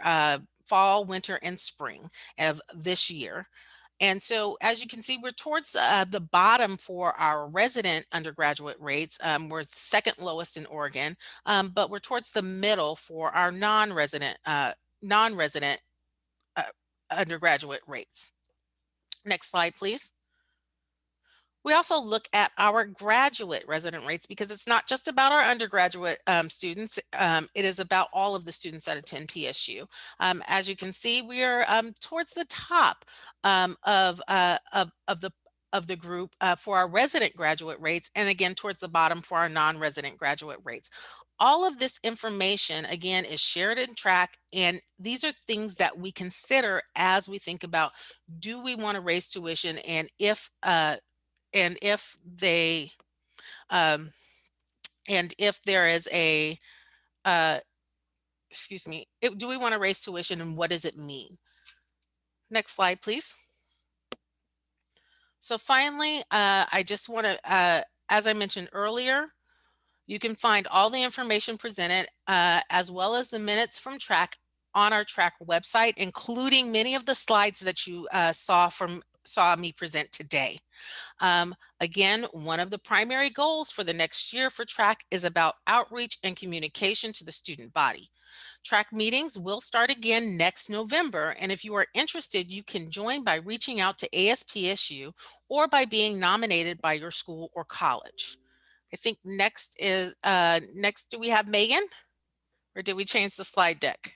fall, winter, and spring of this year. And so, as you can see, we're towards the bottom for our resident undergraduate rates. We're second lowest in Oregon, but we're towards the middle for our non-resident undergraduate rates. Next slide, please. We also look at our graduate resident rates because it's not just about our undergraduate students. It is about all of the students that attend PSU. As you can see, we are towards the top of the group for our resident graduate rates, and again towards the bottom for our non-resident graduate rates. All of this information, again, is shared in track, and these are things that we consider as we think about, do we want to raise tuition, and if they and if there is a excuse me, do we want to raise tuition, and what does it mean? Next slide, please. So finally, I just want to, as I mentioned earlier, you can find all the information presented as well as the minutes from track on our track website, including many of the slides that you saw me present today. Again, one of the primary goals for the next year for track is about outreach and communication to the student body. Track meetings will start again next November, and if you are interested, you can join by reaching out to ASPSU or by being nominated by your school or college. I think next is, do we have Megan, or did we change the slide deck?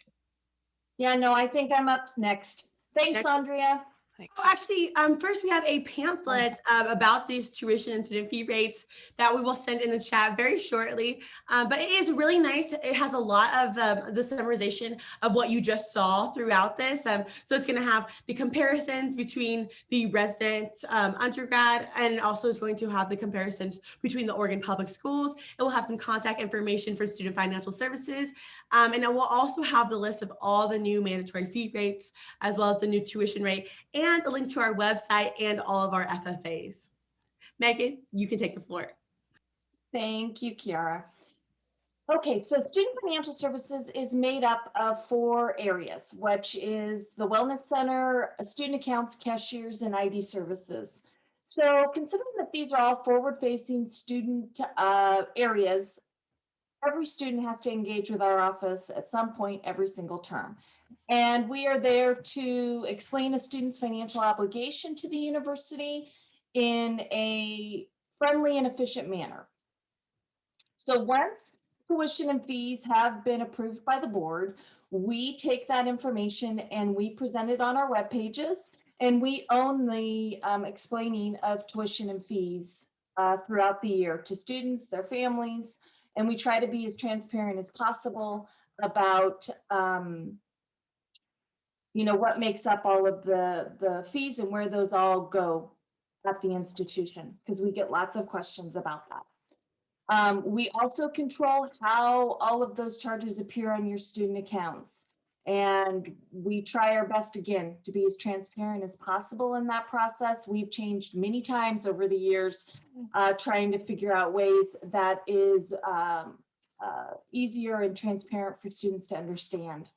Yeah, no, I think I'm up next. Thanks, Andrea. Oh, actually, first we have a pamphlet about these tuition and student fee rates that we will send in the chat very shortly. But it is really nice. It has a lot of the summarization of what you just saw throughout this. So it's going to have the comparisons between the resident undergrad, and it also is going to have the comparisons between the Oregon Public Schools. It will have some contact information for Student Financial Services. And it will also have the list of all the new mandatory fee rates, as well as the new tuition rate, and a link to our website and all of our FFAs. Megan, you can take the floor. Thank you, Kiara. Okay, so Student Financial Services is made up of 4 areas, which is the Wellness Center, student accounts, cashiers, and ID services. So considering that these are all forward-facing student areas, every student has to engage with our office at some point every single term. And we are there to explain a student's financial obligation to the university in a friendly and efficient manner. So once tuition and fees have been approved by the board, we take that information and we present it on our web pages, and we own the explaining of tuition and fees throughout the year to students, their families, and we try to be as transparent as possible about what makes up all of the fees and where those all go at the institution, because we get lots of questions about that. We also control how all of those charges appear on your student accounts. And we try our best, again, to be as transparent as possible in that process. We've changed many times over the years, trying to figure out ways that is easier and transparent for students to understand.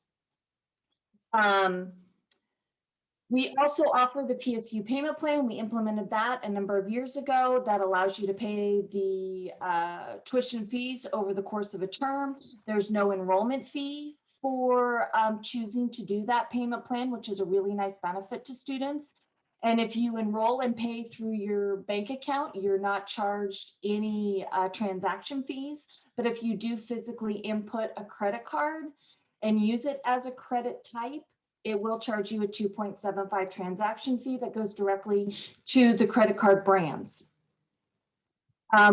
We also offer the PSU payment plan. We implemented that a number of years ago. That allows you to pay the tuition fees over the course of a term. There's no enrollment fee for choosing to do that payment plan, which is a really nice benefit to students. And if you enroll and pay through your bank account, you're not charged any transaction fees. But if you do physically input a credit card and use it as a credit type, it will charge you a 2.75 transaction fee that goes directly to the credit card brands.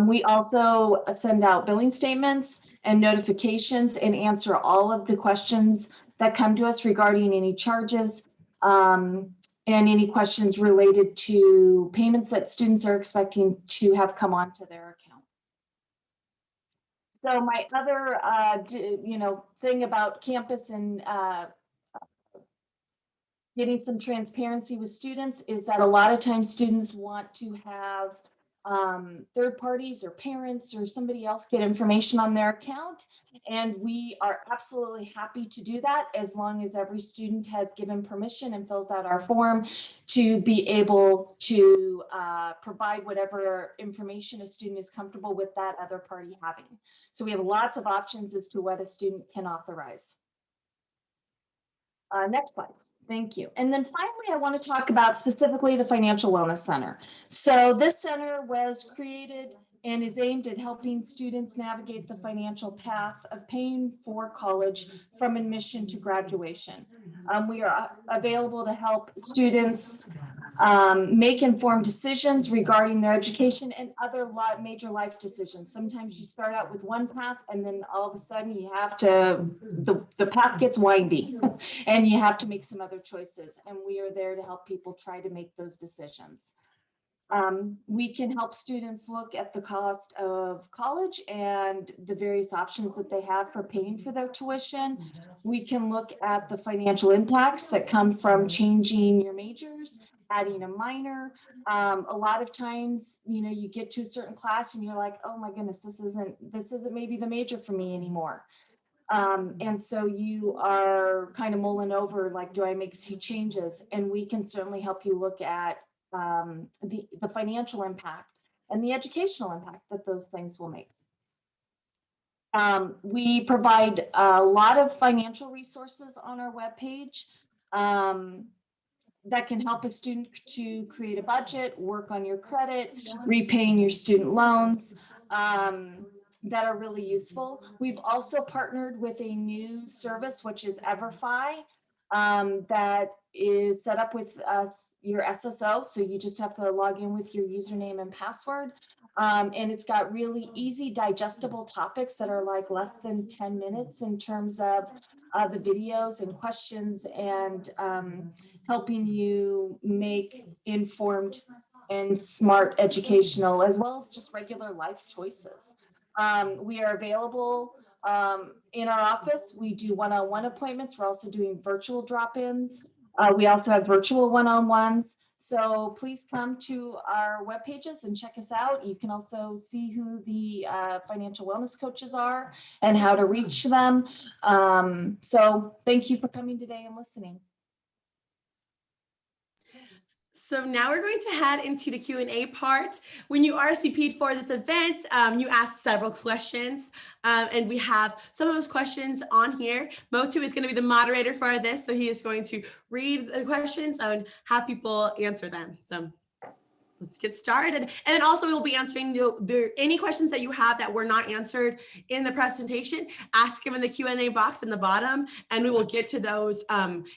We also send out billing statements and notifications and answer all of the questions that come to us regarding any charges and any questions related to payments that students are expecting to have come onto their account. So my other, thing about campus and getting some transparency with students is that a lot of times students want to have third parties or parents or somebody else get information on their account. And we are absolutely happy to do that as long as every student has given permission and fills out our form to be able to provide whatever information a student is comfortable with that other party having. So we have lots of options as to what a student can authorize. Next slide. Thank you. And then finally, I want to talk about specifically the Financial Wellness Center. So this center was created and is aimed at helping students navigate the financial path of paying for college from admission to graduation. We are available to help students make informed decisions regarding their education and other major life decisions. Sometimes you start out with one path and then all of a sudden you have to, the path gets windy and you have to make some other choices. And we are there to help people try to make those decisions. We can help students look at the cost of college and the various options that they have for paying for their tuition. We can look at the financial impacts that come from changing your majors, adding a minor. A lot of times, you get to a certain class and you're like, oh my goodness, this isn't maybe the major for me anymore. And so you are kind of mulling over, like, do I make changes? And we can certainly help you look at the financial impact and the educational impact that those things will make. We provide a lot of financial resources on our webpage that can help a student to create a budget, work on your credit, repaying your student loans. That are really useful. We've also partnered with a new service, which is EverFi, that is set up with your SSO. So you just have to log in with your username and password. And it's got really easy, digestible topics that are like less than 10 minutes in terms of the videos and questions and helping you make informed and smart educational as well as just regular life choices. We are available in our office. We do one-on-one appointments. We're also doing virtual drop-ins. We also have virtual one-on-ones. So please come to our web pages and check us out. You can also see who the financial wellness coaches are and how to reach them. So thank you for coming today and listening. So now we're going to head into the Q&A part. When you RSVP'd for this event, you asked several questions, and we have some of those questions on here. Motu is going to be the moderator for this, so he is going to read the questions and have people answer them. So let's get started. And then also we'll be answering any questions that you have that were not answered in the presentation. Ask them in the Q&A box in the bottom, and we will get to those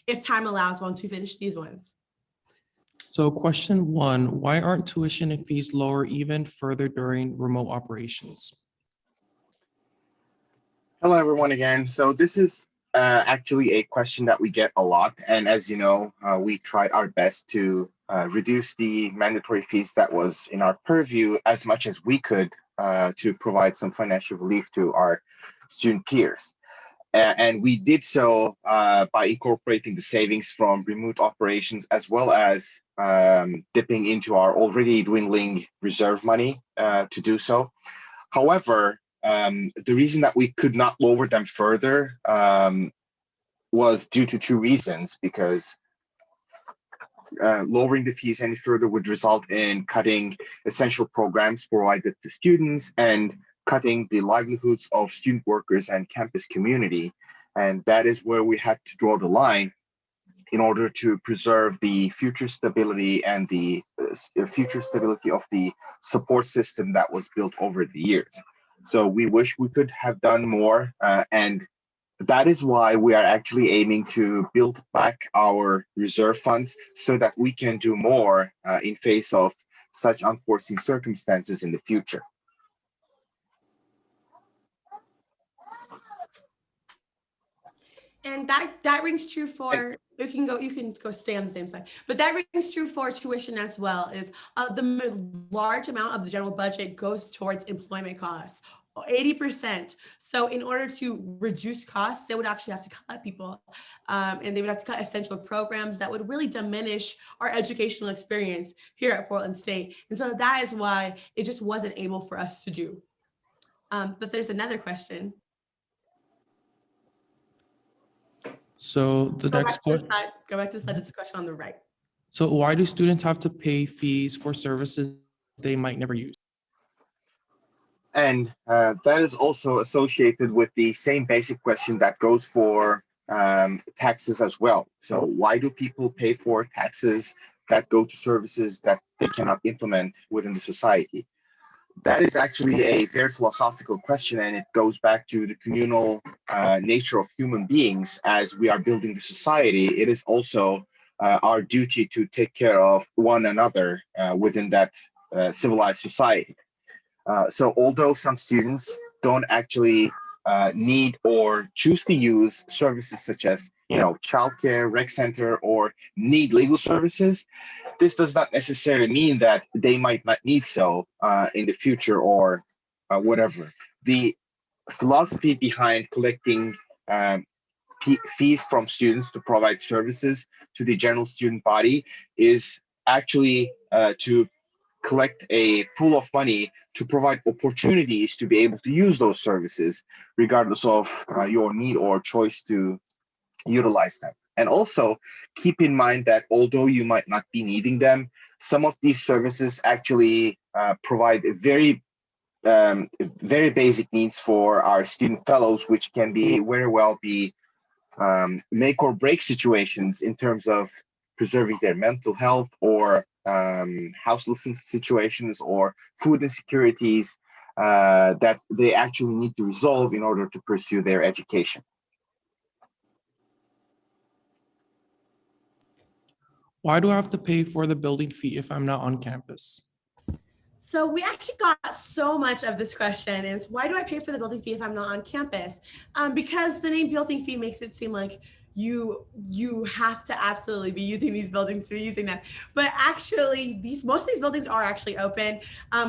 if time allows once we finish these ones. So question 1, why aren't tuition and fees lower even further during remote operations? Hello, everyone again. So this is actually a question that we get a lot. And as you know, we tried our best to reduce the mandatory fees that was in our purview as much as we could to provide some financial relief to our student peers. And we did so by incorporating the savings from remote operations as well as dipping into our already dwindling reserve money to do so. However, the reason that we could not lower them further was due to 2 reasons, because lowering the fees any further would result in cutting essential programs provided to students and cutting the livelihoods of student workers and campus community. And that is where we had to draw the line in order to preserve the future stability and the future stability of the support system that was built over the years. So we wish we could have done more, and that is why we are actually aiming to build back our reserve funds so that we can do more in face of such unforeseen circumstances in the future. And that rings true for, you can go stay on the same side, but that rings true for tuition as well. Is the large amount of the general budget goes towards employment costs. 80%. So in order to reduce costs, they would actually have to cut people, and they would have to cut essential programs that would really diminish our educational experience here at Portland State. And so that is why it just wasn't able for us to do. But there's another question. So the next question. Go back to the slide. It's a question on the right. So why do students have to pay fees for services they might never use? And that is also associated with the same basic question that goes for taxes as well. So why do people pay for taxes that go to services that they cannot implement within the society? That is actually a very philosophical question, and it goes back to the communal nature of human beings. As we are building the society, it is also our duty to take care of one another within that civilized society. So although some students don't actually need or choose to use services such as, childcare, rec center, or need legal services, this does not necessarily mean that they might not need so in the future or whatever. The philosophy behind collecting fees from students to provide services to the general student body is actually to collect a pool of money to provide opportunities to be able to use those services, regardless of your need or choice to utilize them. And also keep in mind that although you might not be needing them, some of these services actually provide very basic needs for our student fellows, which can be very well be make or break situations in terms of preserving their mental health or houselessness situations or food insecurities that they actually need to resolve in order to pursue their education. Why do I have to pay for the building fee if I'm not on campus? So we actually got so much of this question is, why do I pay for the building fee if I'm not on campus? Because the name building fee makes it seem like you have to absolutely be using these buildings to be using them. But actually, most of these buildings are actually open.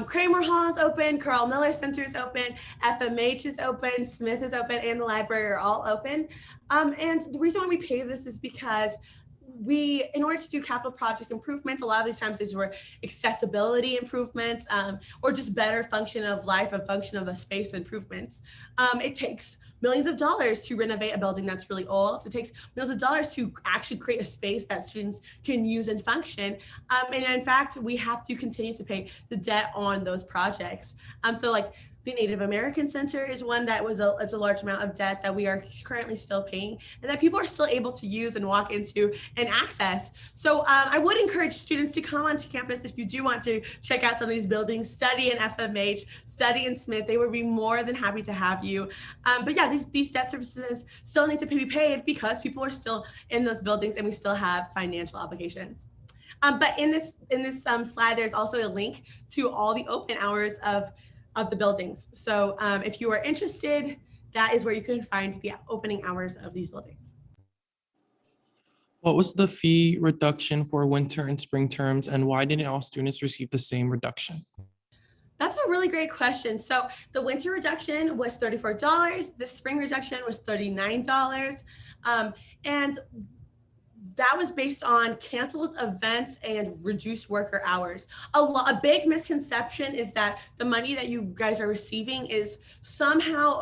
Kramer Hall is open, Carl Miller Center is open, FMH is open, Smith is open, and the library are all open. And the reason why we pay this is because in order to do capital project improvements, a lot of these times these were accessibility improvements or just better function of life and function of the space improvements. It takes millions of dollars to renovate a building that's really old. It takes millions of dollars to actually create a space that students can use and function. And in fact, we have to continue to pay the debt on those projects. So like the Native American Center is one that it's a large amount of debt that we are currently still paying and that people are still able to use and walk into and access. So I would encourage students to come onto campus if you do want to check out some of these buildings, study in FMH, study in Smith. They would be more than happy to have you. But yeah, these debt services still need to be paid because people are still in those buildings and we still have financial obligations. But in this slide, there's also a link to all the open hours of the buildings. So if you are interested, that is where you can find the opening hours of these buildings. What was the fee reduction for winter and spring terms, and why didn't all students receive the same reduction? That's a really great question. So the winter reduction was $34. The spring reduction was $39. And that was based on canceled events and reduced worker hours. A big misconception is that the money that you guys are receiving is somehow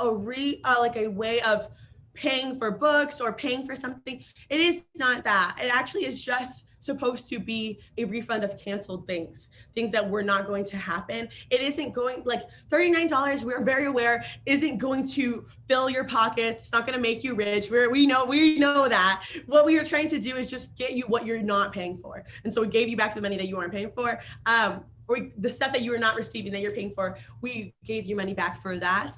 like a way of paying for books or paying for something. It is not that. It actually is just supposed to be a refund of canceled things that were not going to happen. It isn't going, like $39, we're very aware, isn't going to fill your pockets. It's not going to make you rich. We know that. What we are trying to do is just get you what you're not paying for. And so we gave you back the money that you weren't paying for. Or the stuff that you were not receiving that you're paying for, we gave you money back for that.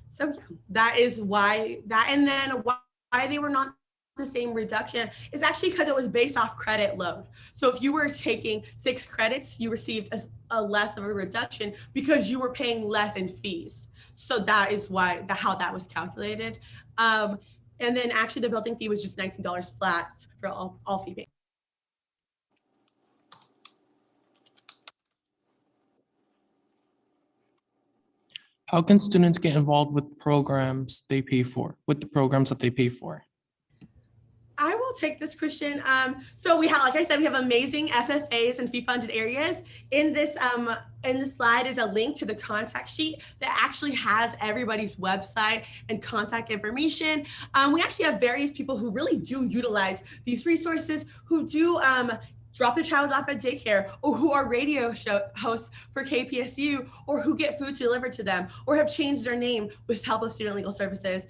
So that is why that, and then why they were not the same reduction is actually because it was based off credit load. So if you were taking 6 credits, you received a less of a reduction because you were paying less in fees. So that is how that was calculated. And then actually the building fee was just $19 flat for all fee payments. How can students get involved with programs they pay for, with the programs that they pay for? I will take this question. So we have, like I said, we have amazing FFAs and fee-funded areas. In this slide is a link to the contact sheet that actually has everybody's website and contact information. We actually have various people who really do utilize these resources, who do drop their child off at daycare, or who are radio show hosts for KPSU, or who get food delivered to them, or have changed their name with help of Student Legal Services.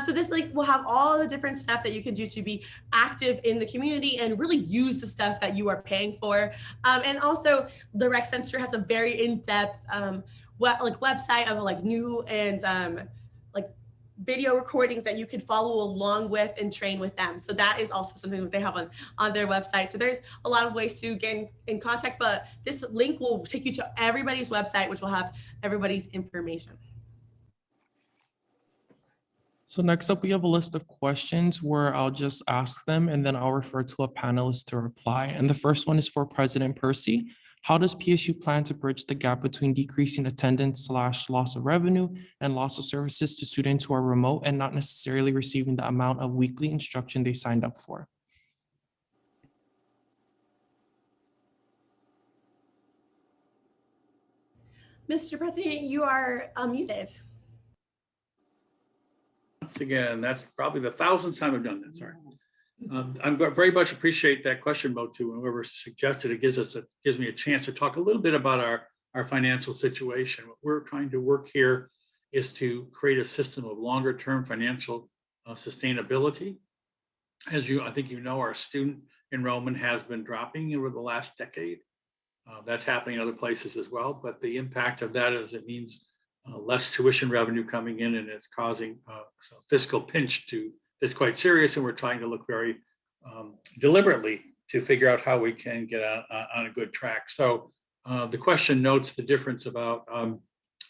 So this link will have all the different stuff that you can do to be active in the community and really use the stuff that you are paying for. And also the Rec Center has a very in-depth website of like new and like video recordings that you can follow along with and train with them. So that is also something that they have on their website. So there's a lot of ways to get in contact, but this link will take you to everybody's website, which will have everybody's information. So next up, we have a list of questions where I'll just ask them and then I'll refer to a panelist to reply. And the first one is for President Percy. How does PSU plan to bridge the gap between decreasing attendance / loss of revenue and loss of services to students who are remote and not necessarily receiving the amount of weekly instruction they signed up for? Mr. President, you are unmuted. Once again, that's probably the 1,000th time I've done that, sorry. I very much appreciate that question, Motu, and whoever suggested it gives me a chance to talk a little bit about our financial situation. What we're trying to work here is to create a system of longer term financial sustainability. As I think you know, our student enrollment has been dropping over the last decade. That's happening in other places as well, but the impact of that is it means less tuition revenue coming in, and it's causing a fiscal pinch that's quite serious, and we're trying to look very deliberately to figure out how we can get on a good track. So the question notes the difference about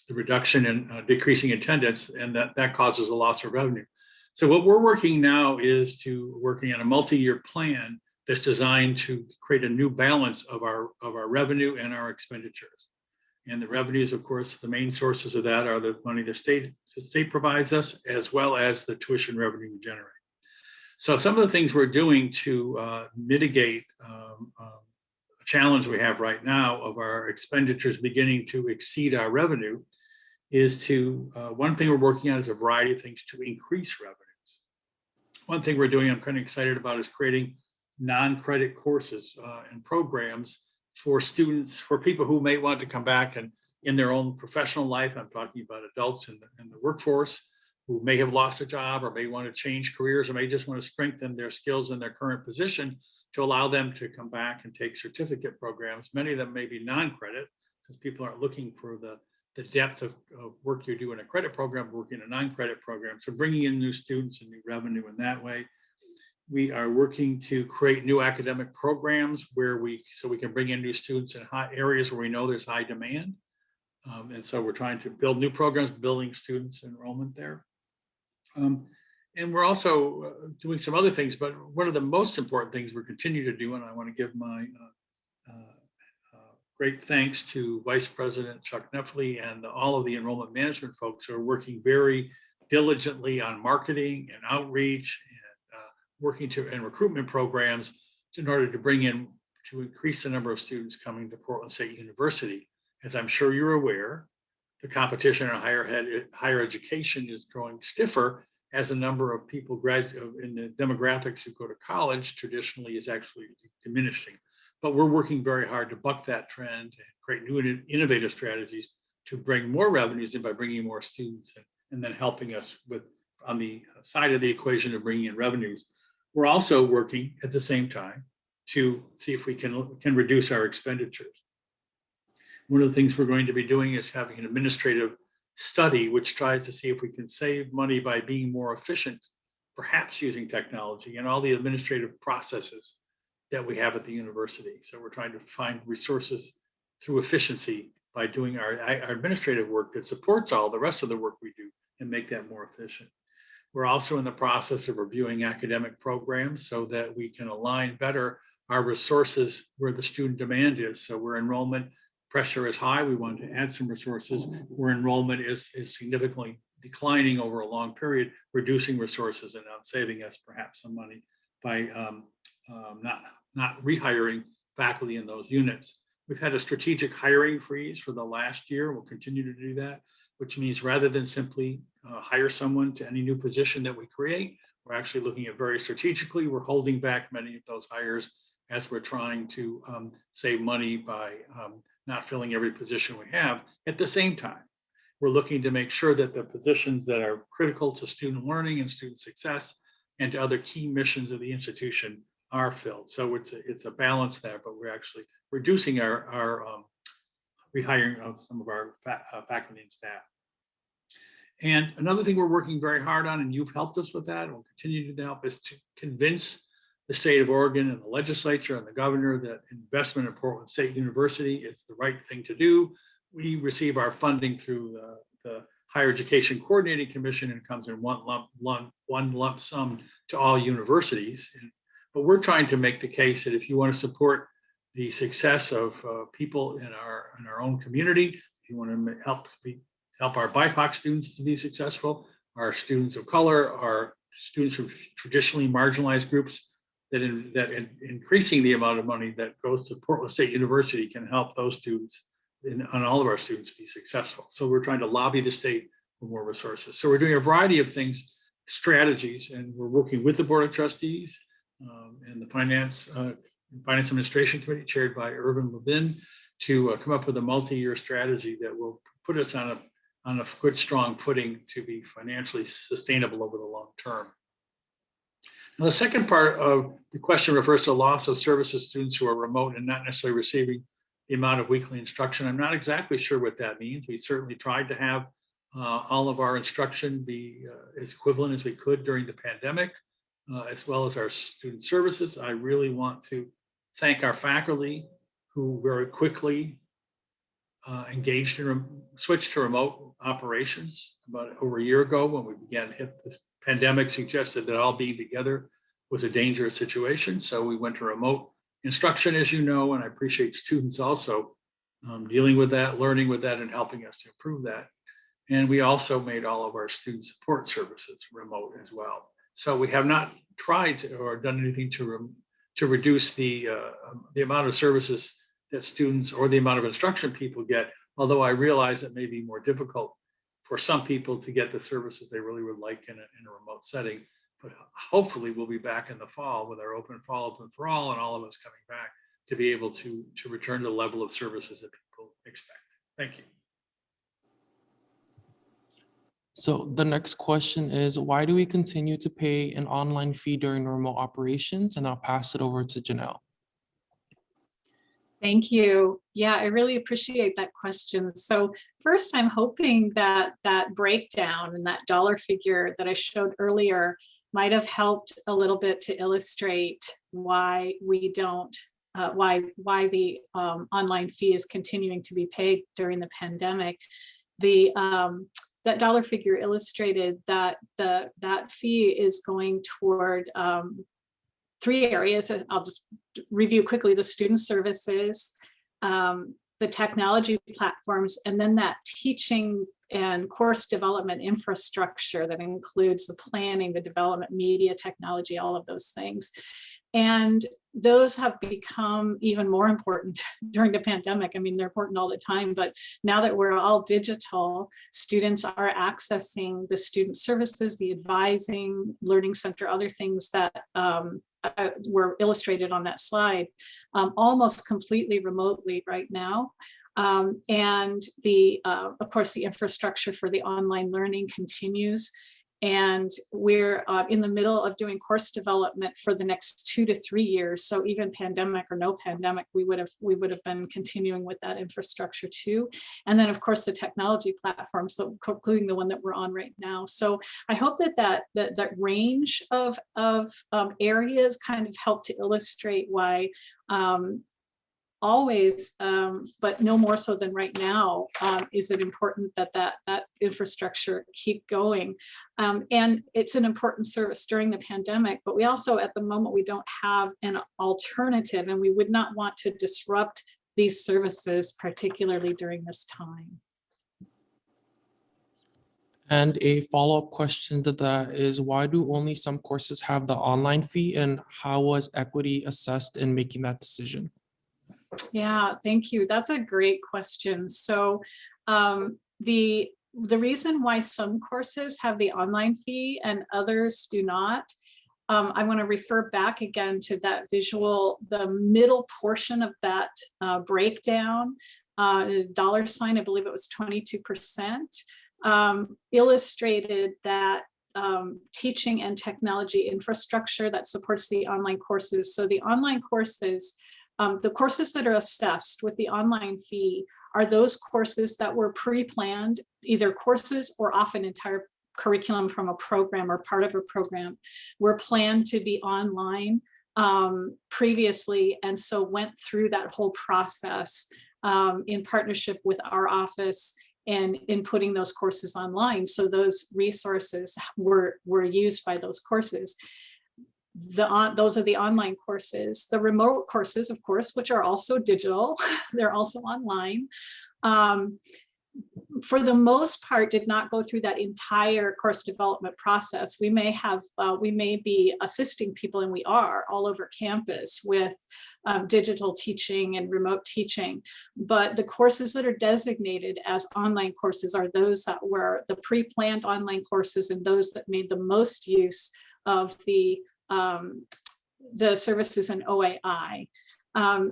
the reduction in decreasing attendance, and that causes a loss of revenue. So what we're working now is working on a multi-year plan that's designed to create a new balance of our revenue and our expenditures. And the revenues, of course, the main sources of that are the money the state provides us, as well as the tuition revenue we generate. So some of the things we're doing to mitigate a challenge we have right now of our expenditures beginning to exceed our revenue is one thing we're working on is a variety of things to increase revenues. One thing we're doing, I'm kind of excited about, is creating non-credit courses and programs for students, for people who may want to come back and in their own professional life. I'm talking about adults in the workforce who may have lost a job or may want to change careers or may just want to strengthen their skills in their current position, to allow them to come back and take certificate programs. Many of them may be non-credit, because people aren't looking for the depth of work you do in a credit program, working in a non-credit program. So bringing in new students and new revenue in that way. We are working to create new academic programs so we can bring in new students in hot areas where we know there's high demand. And so we're trying to build new programs, building students enrollment there. And we're also doing some other things, but one of the most important things we continue to do, and I want to give my great thanks to Vice President Chuck Neffley and all of the enrollment management folks who are working very diligently on marketing and outreach and working in recruitment programs in order to increase the number of students coming to Portland State University. As I'm sure you're aware, the competition in higher education is growing stiffer as the number of people in the demographics who go to college traditionally is actually diminishing. But we're working very hard to buck that trend and create new and innovative strategies to bring more revenues in by bringing more students in, and then helping us on the side of the equation of bringing in revenues. We're also working at the same time to see if we can reduce our expenditures. One of the things we're going to be doing is having an administrative study which tries to see if we can save money by being more efficient, perhaps using technology and all the administrative processes that we have at the university. So we're trying to find resources through efficiency by doing our administrative work that supports all the rest of the work we do and make that more efficient. We're also in the process of reviewing academic programs so that we can align better our resources where the student demand is. So where enrollment pressure is high, we want to add some resources. Where enrollment is significantly declining over a long period, reducing resources and saving us perhaps some money by not rehiring faculty in those units. We've had a strategic hiring freeze for the last year. We'll continue to do that, which means rather than simply hire someone to any new position that we create, we're actually looking at very strategically. We're holding back many of those hires as we're trying to save money by not filling every position we have. At the same time, we're looking to make sure that the positions that are critical to student learning and student success and to other key missions of the institution are filled. So it's a balance there, but we're actually reducing our rehiring of some of our faculty and staff. And another thing we're working very hard on, and you've helped us with that, and we'll continue to help, is to convince the state of Oregon and the legislature and the governor that investment in Portland State University is the right thing to do. We receive our funding through the Higher Education Coordinating Commission, and it comes in one lump sum to all universities. But we're trying to make the case that if you want to support the success of people in our own community, if you want to help our BIPOC students to be successful, our students of color, our students from traditionally marginalized groups, that increasing the amount of money that goes to Portland State University can help those students and all of our students be successful. So we're trying to lobby the state for more resources. So we're doing a variety of things, strategies, and we're working with the Board of Trustees and the Finance Administration Committee chaired by Irvin Levin to come up with a multi-year strategy that will put us on a good, strong footing to be financially sustainable over the long term. Now, the second part of the question refers to loss of services students who are remote and not necessarily receiving the amount of weekly instruction. I'm not exactly sure what that means. We certainly tried to have all of our instruction be as equivalent as we could during the pandemic, as well as our student services. I really want to thank our faculty who very quickly engaged in switched to remote operations about over a year ago when we began to hit the pandemic. Suggested that all being together was a dangerous situation. So we went to remote instruction, as you know, and I appreciate students also dealing with that, learning with that, and helping us to improve that. And we also made all of our student support services remote as well. So we have not tried to, or done anything to reduce the amount of services that students or the amount of instruction people get, although I realize it may be more difficult for some people to get the services they really would like in a remote setting. But hopefully we'll be back in the fall with our open fall, open for all, and all of us coming back to be able to return to the level of services that people expect. Thank you. So the next question is, why do we continue to pay an online fee during remote operations? And I'll pass it over to Janelle. Thank you. Yeah, I really appreciate that question. So first, I'm hoping that that breakdown and that dollar figure that I showed earlier might have helped a little bit to illustrate why we don't, why the online fee is continuing to be paid during the pandemic. That dollar figure illustrated that that fee is going toward three areas. I'll just review quickly: the student services, the technology platforms, and then that teaching and course development infrastructure that includes the planning, the development, media, technology, all of those things. And those have become even more important during the pandemic. I mean, they're important all the time, but now that we're all digital, students are accessing the student services, the advising, learning center, other things that were illustrated on that slide, almost completely remotely right now. And of course, the infrastructure for the online learning continues. And we're in the middle of doing course development for the next 2 to 3 years. So even pandemic or no pandemic, we would have been continuing with that infrastructure too. And then of course the technology platform, so including the one that we're on right now. So I hope that range of areas kind of help to illustrate why always, but no more so than right now, is it important that that infrastructure keep going. And it's an important service during the pandemic, but we also, at the moment, we don't have an alternative, and we would not want to disrupt these services, particularly during this time. And a follow-up question to that is, why do only some courses have the online fee, and how was equity assessed in making that decision? Yeah, thank you. That's a great question. So the reason why some courses have the online fee and others do not, I want to refer back again to that visual, the middle portion of that breakdown, dollar sign, I believe it was 22%, illustrated that teaching and technology infrastructure that supports the online courses. So the online courses, the courses that are assessed with the online fee are those courses that were pre-planned, either courses or often entire curriculum from a program or part of a program were planned to be online previously, and so went through that whole process in partnership with our office and in putting those courses online. So those resources were used by those courses. Those are the online courses. The remote courses, of course, which are also digital, they're also online. For the most part, did not go through that entire course development process. We may be assisting people, and we are all over campus with digital teaching and remote teaching. But the courses that are designated as online courses are those that were the pre-planned online courses and those that made the most use of the services in OAI.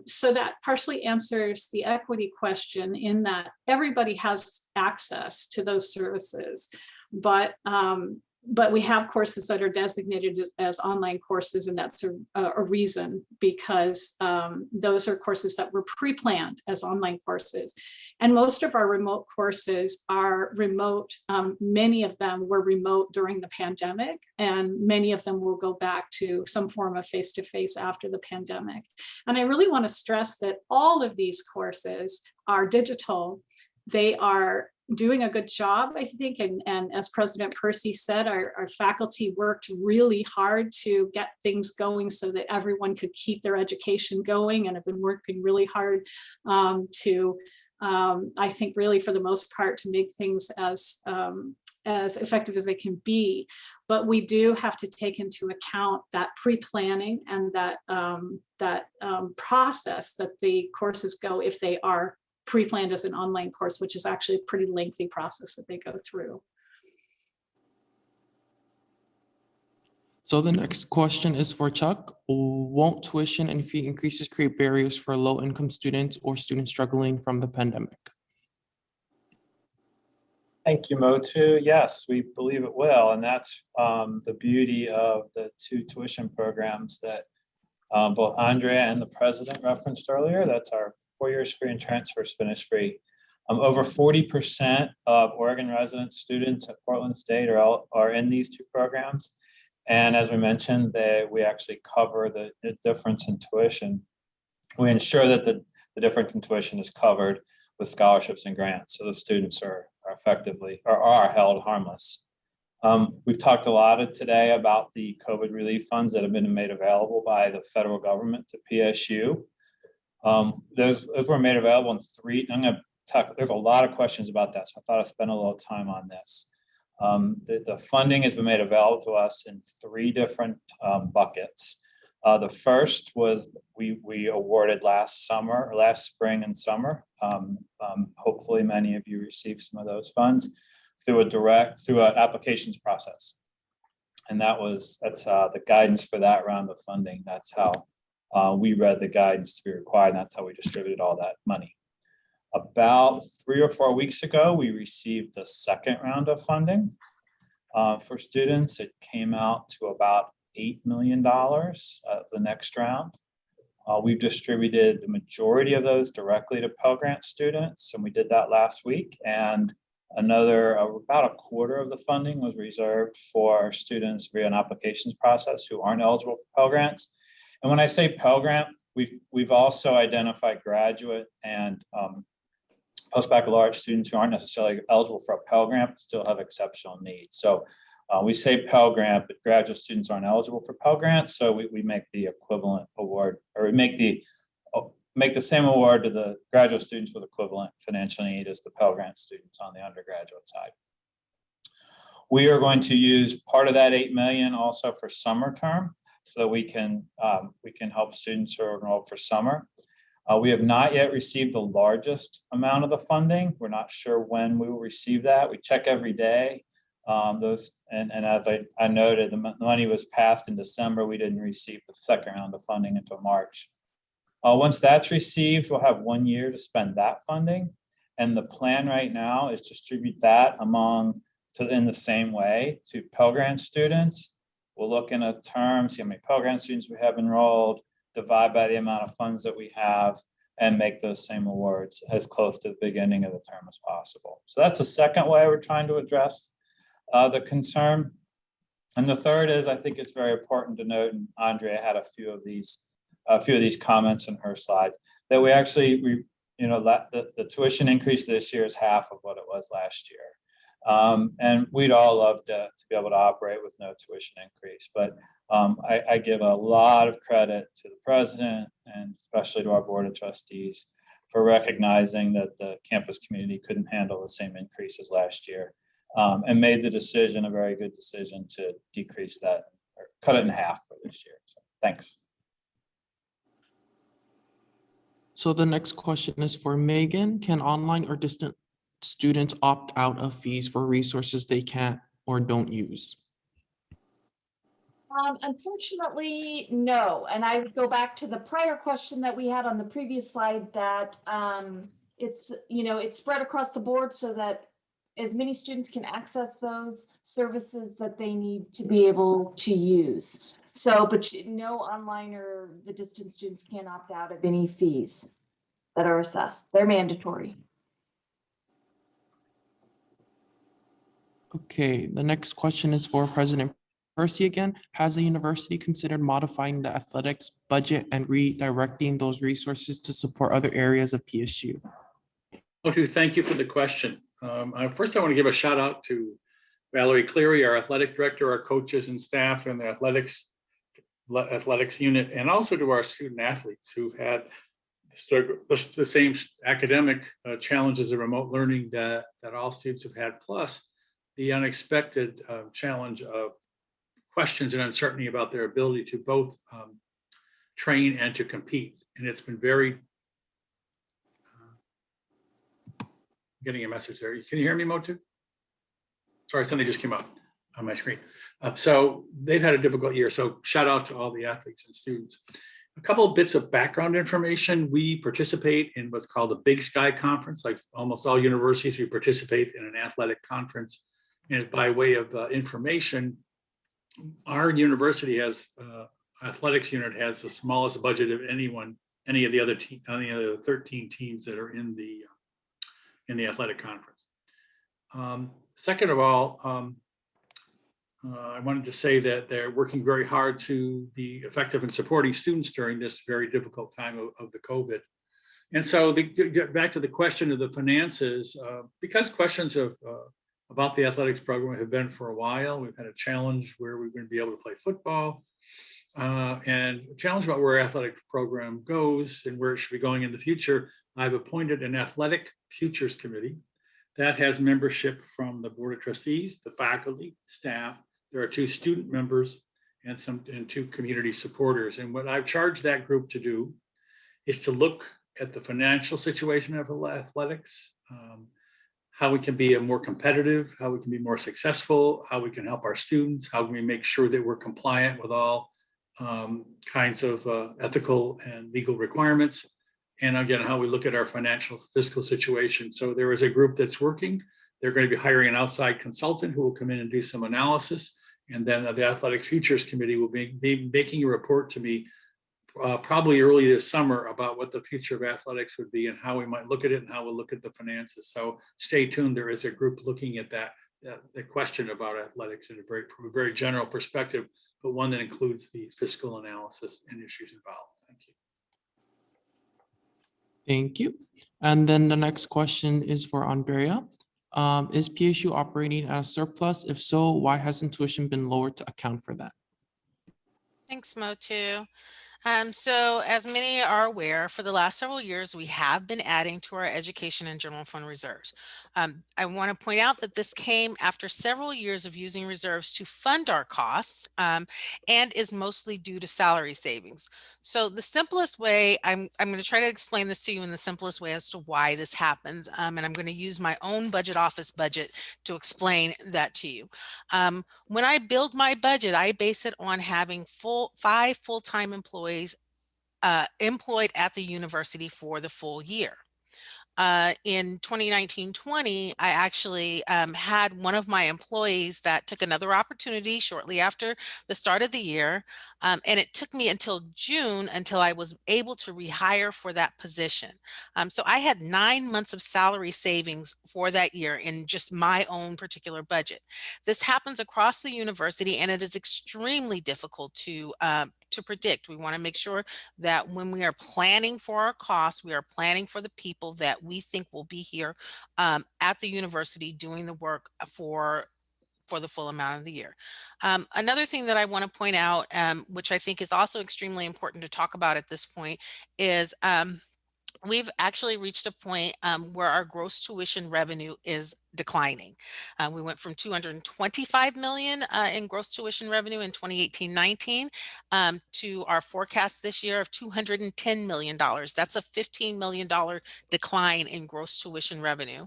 So that partially answers the equity question in that everybody has access to those services, but we have courses that are designated as online courses, and that's a reason, because those are courses that were pre-planned as online courses. And most of our remote courses are remote. Many of them were remote during the pandemic, and many of them will go back to some form of face-to-face after the pandemic. And I really want to stress that all of these courses are digital. They are doing a good job, I think, and as President Percy said, our faculty worked really hard to get things going so that everyone could keep their education going, and have been working really hard to I think really for the most part to make things as effective as they can be. But we do have to take into account that pre-planning and that process that the courses go if they are pre-planned as an online course, which is actually a pretty lengthy process that they go through. So the next question is for Chuck. Won't tuition and fee increases create barriers for low-income students or students struggling from the pandemic? Thank you, Motu. Yes, we believe it will. And that's the beauty of the two tuition programs that both Andrea and the president referenced earlier. That's our 4 years free and transfers finish free. Over 40% of Oregon resident students at Portland State are in these two programs. And as we mentioned, we actually cover the difference in tuition. We ensure that the difference in tuition is covered with scholarships and grants, so the students are effectively held harmless. We've talked a lot today about the COVID relief funds that have been made available by the federal government to PSU. Those were made available in three. There's a lot of questions about that, so I thought I'd spend a little time on this. The funding has been made available to us in three different buckets. The first was we awarded last spring and summer. Hopefully many of you received some of those funds through an applications process. And that's the guidance for that round of funding. That's how we read the guidance to be required, and that's how we distributed all that money. About 3 or 4 weeks ago, we received the second round of funding. For students, it came out to about $8 million the next round. We've distributed the majority of those directly to Pell Grant students, and we did that last week. And about a quarter of the funding was reserved for students via an applications process who aren't eligible for Pell Grants. And when I say Pell Grant, we've also identified graduate and post-baccalaureate students who aren't necessarily eligible for a Pell Grant but still have exceptional needs. So we say Pell Grant, but graduate students aren't eligible for Pell Grants, so we make the equivalent award, or we make make the same award to the graduate students with equivalent financial need as the Pell Grant students on the undergraduate side. We are going to use part of that 8 million also for summer term, so that we can help students who are enrolled for summer. We have not yet received the largest amount of the funding. We're not sure when we will receive that. We check every day. And as I noted, the money was passed in December. We didn't receive the second round of funding until March. Once that's received, we'll have 1 year to spend that funding. And the plan right now is to distribute that in the same way to Pell Grant students. We'll look in a term, see how many Pell Grant students we have enrolled, divide by the amount of funds that we have, and make those same awards as close to the beginning of the term as possible. So that's the second way we're trying to address the concern. And the third is, I think it's very important to note, and Andrea had a few of these comments in her slides, that we actually, the tuition increase this year is half of what it was last year. And we'd all love to be able to operate with no tuition increase, but I give a lot of credit to the president and especially to our board of trustees for recognizing that the campus community couldn't handle the same increases last year, and made the decision, a very good decision, to decrease that or cut it in half for this year. So thanks. So the next question is for Megan. Can online or distant students opt out of fees for resources they can't or don't use? Unfortunately, no. And I would go back to the prior question that we had on the previous slide, that it's spread across the board so that as many students can access those services that they need to be able to use. So, but no online or the distance students can't opt out of any fees that are assessed. They're mandatory. Okay, the next question is for President Percy again. Has the university considered modifying the athletics budget and redirecting those resources to support other areas of PSU? Okay, thank you for the question. First, I want to give a shout out to Valerie Cleary, our athletic director, our coaches and staff, and the athletics unit, and also to our student athletes who've had the same academic challenges of remote learning that all students have had, plus the unexpected challenge of questions and uncertainty about their ability to both train and to compete. And it's been very, getting a message there. Can you hear me, Motu? Sorry, something just came up on my screen. So they've had a difficult year. So shout out to all the athletes and students. A couple of bits of background information. We participate in what's called the Big Sky Conference. Like almost all universities, we participate in an athletic conference. And by way of information, our university has, athletics unit has the smallest budget of any of the other 13 teams that are in the athletic conference. Second of all, I wanted to say that they're working very hard to be effective in supporting students during this very difficult time of the COVID. And so to get back to the question of the finances, because questions about the athletics program have been for a while, we've had a challenge where we're going to be able to play football, and a challenge about where our athletic program goes and where it should be going in the future. I've appointed an athletic futures committee that has membership from the board of trustees, the faculty, staff. There are 2 student members and 2 community supporters. And what I've charged that group to do is to look at the financial situation of athletics, how we can be more competitive, how we can be more successful, how we can help our students, how can we make sure that we're compliant with all kinds of ethical and legal requirements. And again, how we look at our financial fiscal situation. So there is a group that's working. They're going to be hiring an outside consultant who will come in and do some analysis. And then the Athletic Futures Committee will be making a report to me probably early this summer about what the future of athletics would be and how we might look at it and how we'll look at the finances. So stay tuned. There is a group looking at the question about athletics in from a very general perspective, but one that includes the fiscal analysis and issues involved. Thank you. Thank you. And then the next question is for Andrea. Is PSU operating at a surplus? If so, why hasn't tuition been lowered to account for that? Thanks, Motu. So as many are aware, for the last several years, we have been adding to our education and general fund reserves. I want to point out that this came after several years of using reserves to fund our costs and is mostly due to salary savings. So the simplest way, I'm going to try to explain this to you in the simplest way as to why this happens. And I'm going to use my own budget office budget to explain that to you. When I build my budget, I base it on having 5 full-time employees employed at the university for the full year. In 2019-20, I actually had one of my employees that took another opportunity shortly after the start of the year. And it took me until June until I was able to rehire for that position. So I had 9 months of salary savings for that year in just my own particular budget. This happens across the university, and it is extremely difficult to predict. We want to make sure that when we are planning for our costs, we are planning for the people that we think will be here at the university doing the work for the full amount of the year. Another thing that I want to point out, which I think is also extremely important to talk about at this point, is we've actually reached a point where our gross tuition revenue is declining. We went from 225 million in gross tuition revenue in 2018-19 to our forecast this year of $210 million. That's a $15 million decline in gross tuition revenue.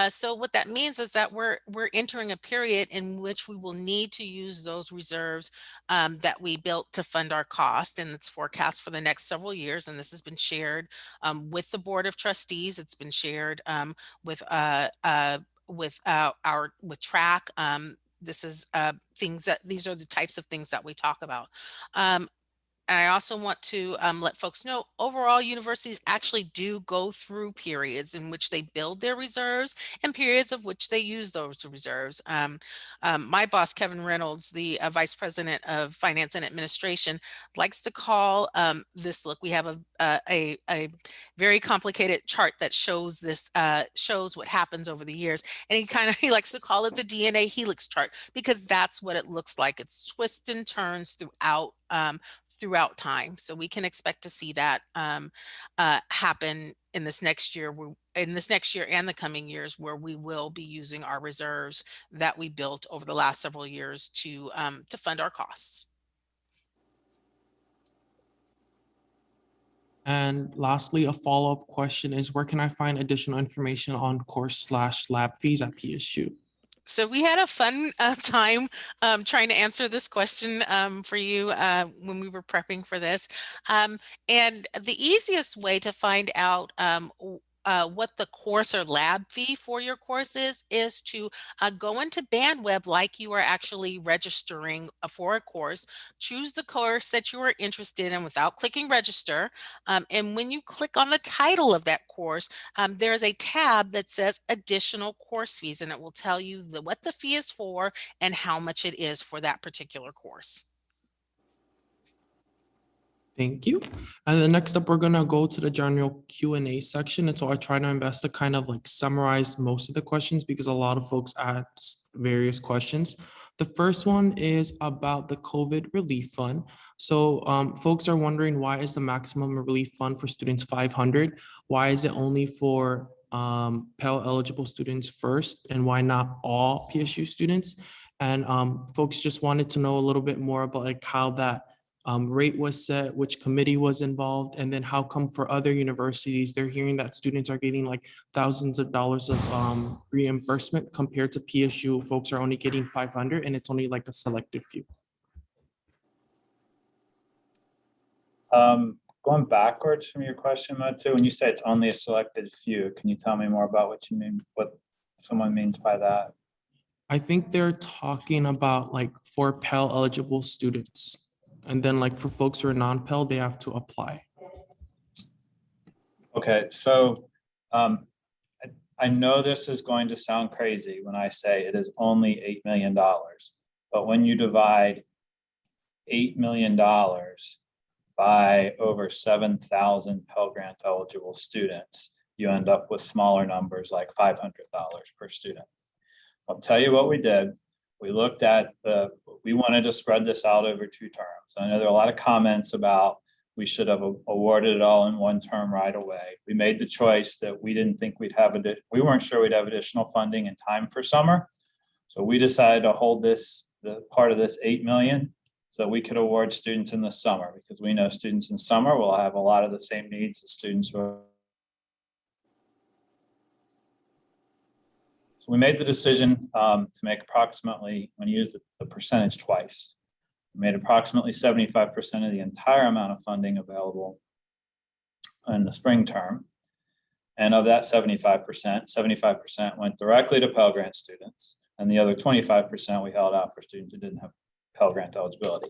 So what that means is that we're entering a period in which we will need to use those reserves that we built to fund our cost, and it's forecast for the next several years. And this has been shared with the Board of Trustees. It's been shared with TRAC. This is these are the types of things that we talk about. And I also want to let folks know, overall, universities actually do go through periods in which they build their reserves and periods of which they use those reserves. My boss, Kevin Reynolds, the Vice President of Finance and Administration, likes to call this, look, we have a very complicated chart that shows this, shows what happens over the years. And he likes to call it the DNA helix chart, because that's what it looks like. It's twists and turns throughout time. So we can expect to see that happen in this next year, and the coming years, where we will be using our reserves that we built over the last several years to fund our costs. And lastly, a follow-up question is, where can I find additional information on course/lab fees at PSU? So we had a fun time trying to answer this question for you when we were prepping for this. And the easiest way to find out what the course or lab fee for your course is to go into BandWeb like you are actually registering for a course, choose the course that you are interested in without clicking register. And when you click on the title of that course, there is a tab that says additional course fees, and it will tell you what the fee is for and how much it is for that particular course. Thank you. And then next up, we're gonna go to the general Q&A section. And so I try my best to kind of like summarize most of the questions, because a lot of folks asked various questions. The first one is about the COVID relief fund. So folks are wondering, why is the maximum relief fund for students 500? Why is it only for Pell eligible students first, and why not all PSU students? And folks just wanted to know a little bit more about like how that rate was set, which committee was involved, and then how come for other universities, they're hearing that students are getting like thousands of dollars of reimbursement compared to PSU, folks are only getting 500, and it's only like a selected few. Going backwards from your question, Motu, when you say it's only a selected few, can you tell me more about what you mean, what someone means by that? I think they're talking about like for Pell eligible students. And then like for folks who are non-Pell, they have to apply. Okay, so I know this is going to sound crazy when I say it is only $8 million, but when you divide $8 million by over 7,000 Pell Grant eligible students, you end up with smaller numbers like $500 per student. I'll tell you what we did. We looked at we wanted to spread this out over 2 terms. I know there are a lot of comments about we should have awarded it all in 1 term right away. We made the choice that we didn't think we weren't sure we'd have additional funding in time for summer. So we decided to hold the part of this 8 million so we could award students in the summer, because we know students in summer will have a lot of the same needs as students who are. So we made the decision to make approximately, when you use the percentage twice, we made approximately 75% of the entire amount of funding available in the spring term. And of that 75% went directly to Pell Grant students, and the other 25% we held out for students who didn't have Pell Grant eligibility.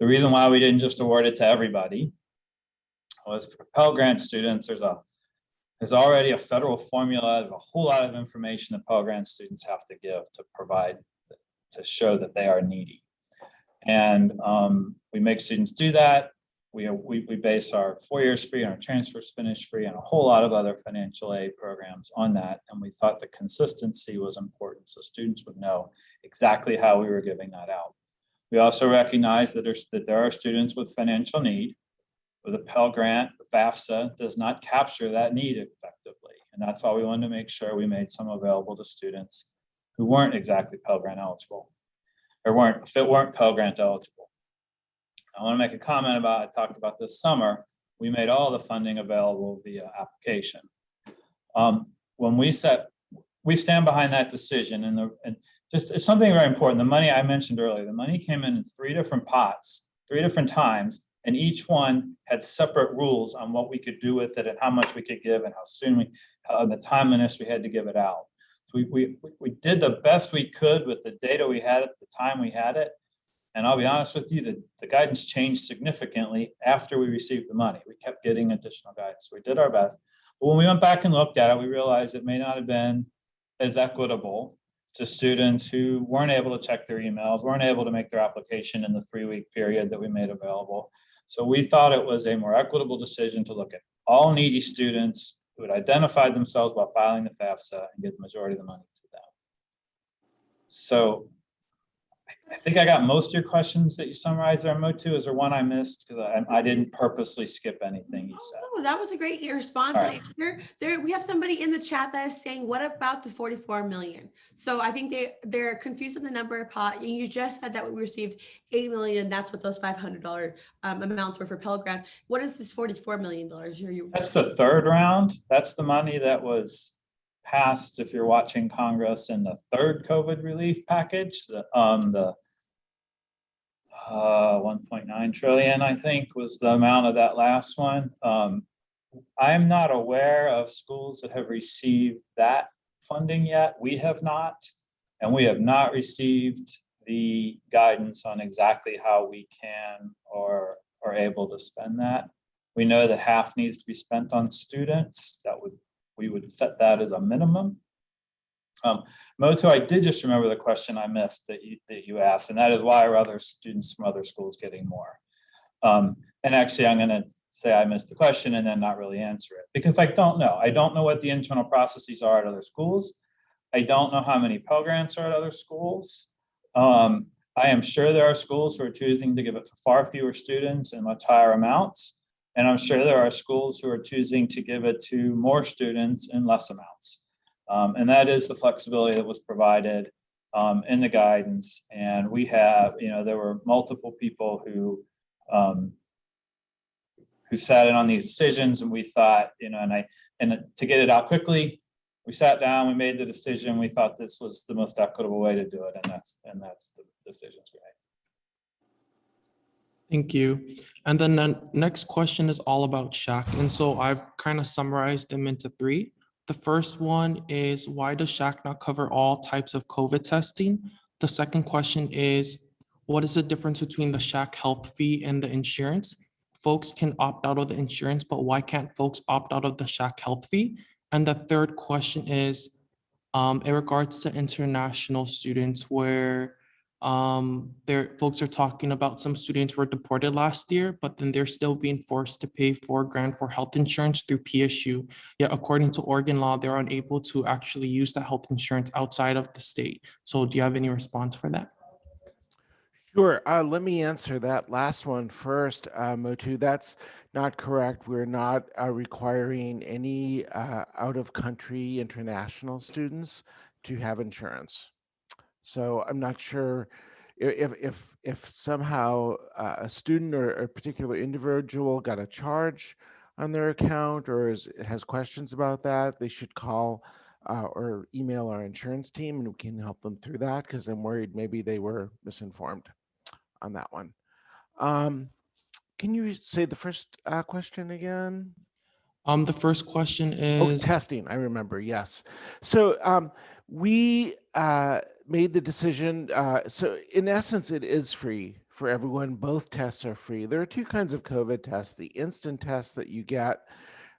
The reason why we didn't just award it to everybody was for Pell Grant students, there's already a federal formula. There's a whole lot of information that Pell Grant students have to give to show that they are needy. And we make students do that. We base our 4 years free and our transfers finished free and a whole lot of other financial aid programs on that. And we thought the consistency was important so students would know exactly how we were giving that out. We also recognize that there are students with financial need, where the Pell Grant, the FAFSA, does not capture that need effectively. And that's why we wanted to make sure we made some available to students who weren't exactly Pell Grant eligible, or weren't Pell Grant eligible. I want to make a comment I talked about this summer, we made all the funding available via application. When we stand behind that decision, and just it's something very important. The money I mentioned earlier, the money came in 3 different pots, 3 different times, and each one had separate rules on what we could do with it and how much we could give and how soon the timeliness we had to give it out. So we did the best we could with the data we had at the time we had it. And I'll be honest with you, the guidance changed significantly after we received the money. We kept getting additional guidance. So we did our best. But when we went back and looked at it, we realized it may not have been as equitable to students who weren't able to check their emails, weren't able to make their application in the 3-week period that we made available. So we thought it was a more equitable decision to look at all needy students who had identified themselves while filing the FAFSA and get the majority of the money to them. So I think I got most of your questions that you summarized there, Motu. Is there one I missed? Because I didn't purposely skip anything you said. Oh, that was a great response. Right. There, we have somebody in the chat that is saying, what about the 44 million? So I think they're confused on the number of pot. And you just said that we received 8 million, and that's what those $500 amounts were for Pell Grant. What is this $44 million? That's the 3rd round. That's the money that was passed, if you're watching Congress, in the 3rd COVID relief package. The 1.9 trillion, I think, was the amount of that last one. I'm not aware of schools that have received that funding yet. We have not, and we have not received the guidance on exactly how we can or are able to spend that. We know that half needs to be spent on students. We would set that as a minimum. Moto, I did just remember the question I missed that you asked, and that is why are other students from other schools getting more? And actually, I'm going to say I missed the question and then not really answer it, because I don't know. I don't know what the internal processes are at other schools. I don't know how many Pell Grants are at other schools. I am sure there are schools who are choosing to give it to far fewer students and much higher amounts. And I'm sure there are schools who are choosing to give it to more students in less amounts. And that is the flexibility that was provided in the guidance. And we have, there were multiple people who sat in on these decisions, and we thought, and to get it out quickly, we sat down, we made the decision. We thought this was the most equitable way to do it, and that's the decisions we made. Thank you. And then the next question is all about SHAC. And so I've kind of summarized them into 3. The first one is, why does SHAC not cover all types of COVID testing? The second question is, what is the difference between the SHAC health fee and the insurance? Folks can opt out of the insurance, but why can't folks opt out of the SHAC health fee? And the third question is, in regards to international students, where Folks are talking about some students were deported last year, but then they're still being forced to pay $4,000 for health insurance through PSU. Yet according to Oregon law, they're unable to actually use the health insurance outside of the state. So do you have any response for that? Sure. Let me answer that last one first, Motu. That's not correct. We're not requiring any out-of-country international students to have insurance. So I'm not sure if somehow a student or a particular individual got a charge on their account or has questions about that, they should call or email our insurance team and we can help them through that, because I'm worried maybe they were misinformed on that one. Can you say the first question again? The first question Oh, is testing. I remember. Yes. So we made the decision. So in essence, it is free for everyone. Both tests are free. There are two kinds of COVID tests: the instant test that you get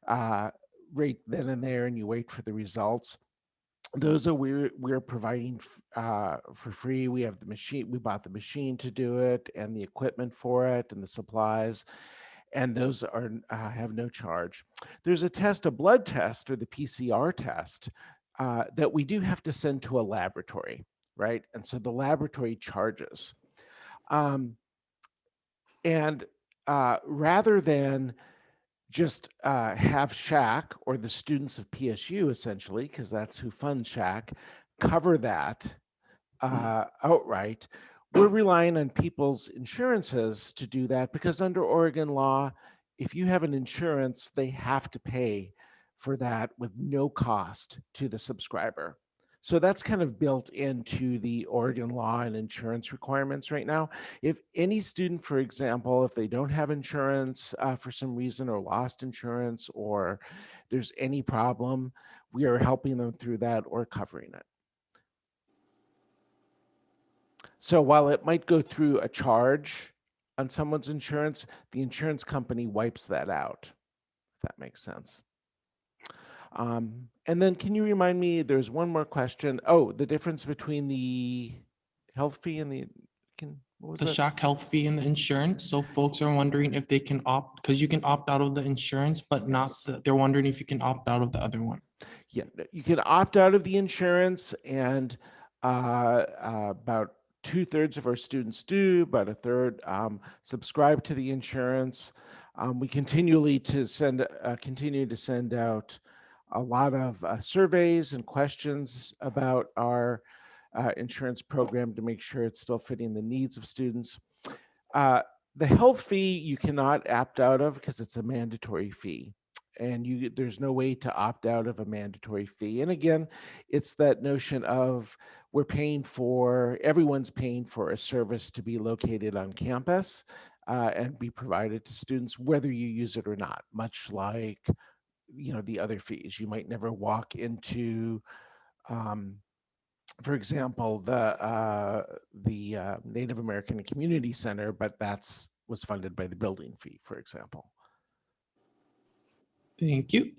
right then and there, and you wait for the results. Those are we're providing for free. We have the machine. We bought the machine to do it, and the equipment for it, and the supplies. And those are have no charge. There's a test, a blood test, or the PCR test, that we do have to send to a laboratory, right? And so the laboratory charges. And rather than just have SHAC or the students of PSU, essentially, because that's who funds SHAC, cover that outright, we're relying on people's insurances to do that, because under Oregon law, if you have an insurance, they have to pay for that with no cost to the subscriber. So that's kind of built into the Oregon law and insurance requirements right now. If any student, for example, if they don't have insurance for some reason, or lost insurance, or there's any problem, we are helping them through that or covering it. So while it might go through a charge on someone's insurance, the insurance company wipes that out, if that makes sense. And then can you remind me, there's one more question. Oh, the difference between the health fee and what was the that? SHAC health fee and the insurance. So folks are wondering if they can opt, because you can opt out of the insurance, but not, they're wondering if you can opt out of the other one. Yeah, you can opt out of the insurance, and about 2/3 of our students do, about a third subscribe to the insurance. We continue to send out a lot of surveys and questions about our insurance program to make sure it's still fitting the needs of students. The health fee you cannot opt out of because it's a mandatory fee, and there's no way to opt out of a mandatory fee. And again, it's that notion of everyone's paying for a service to be located on campus and be provided to students, whether you use it or not, much like the other fees. You might never walk into for example, the Native American Community Center, but was funded by the building fee, for example. Thank you.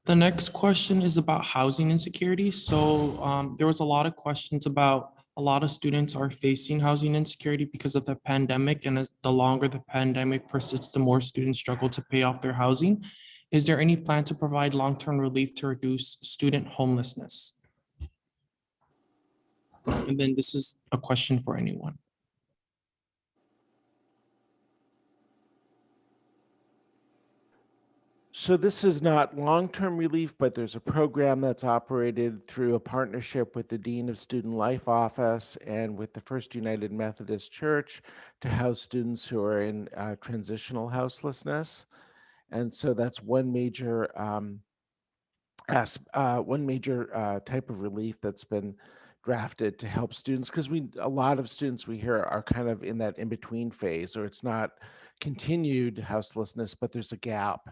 The next question is about housing insecurity. So there was a lot of questions about a lot of students are facing housing insecurity because of the pandemic. And as the longer the pandemic persists, the more students struggle to pay off their housing. Is there any plan to provide long-term relief to reduce student homelessness? And then this is a question for anyone. So this is not long-term relief, but there's a program that's operated through a partnership with the Dean of Student Life Office and with the First United Methodist Church to house students who are in transitional houselessness. And so that's one major type of relief that's been drafted to help students, because a lot of students we hear are kind of in that in-between phase, or it's not continued houselessness, but there's a gap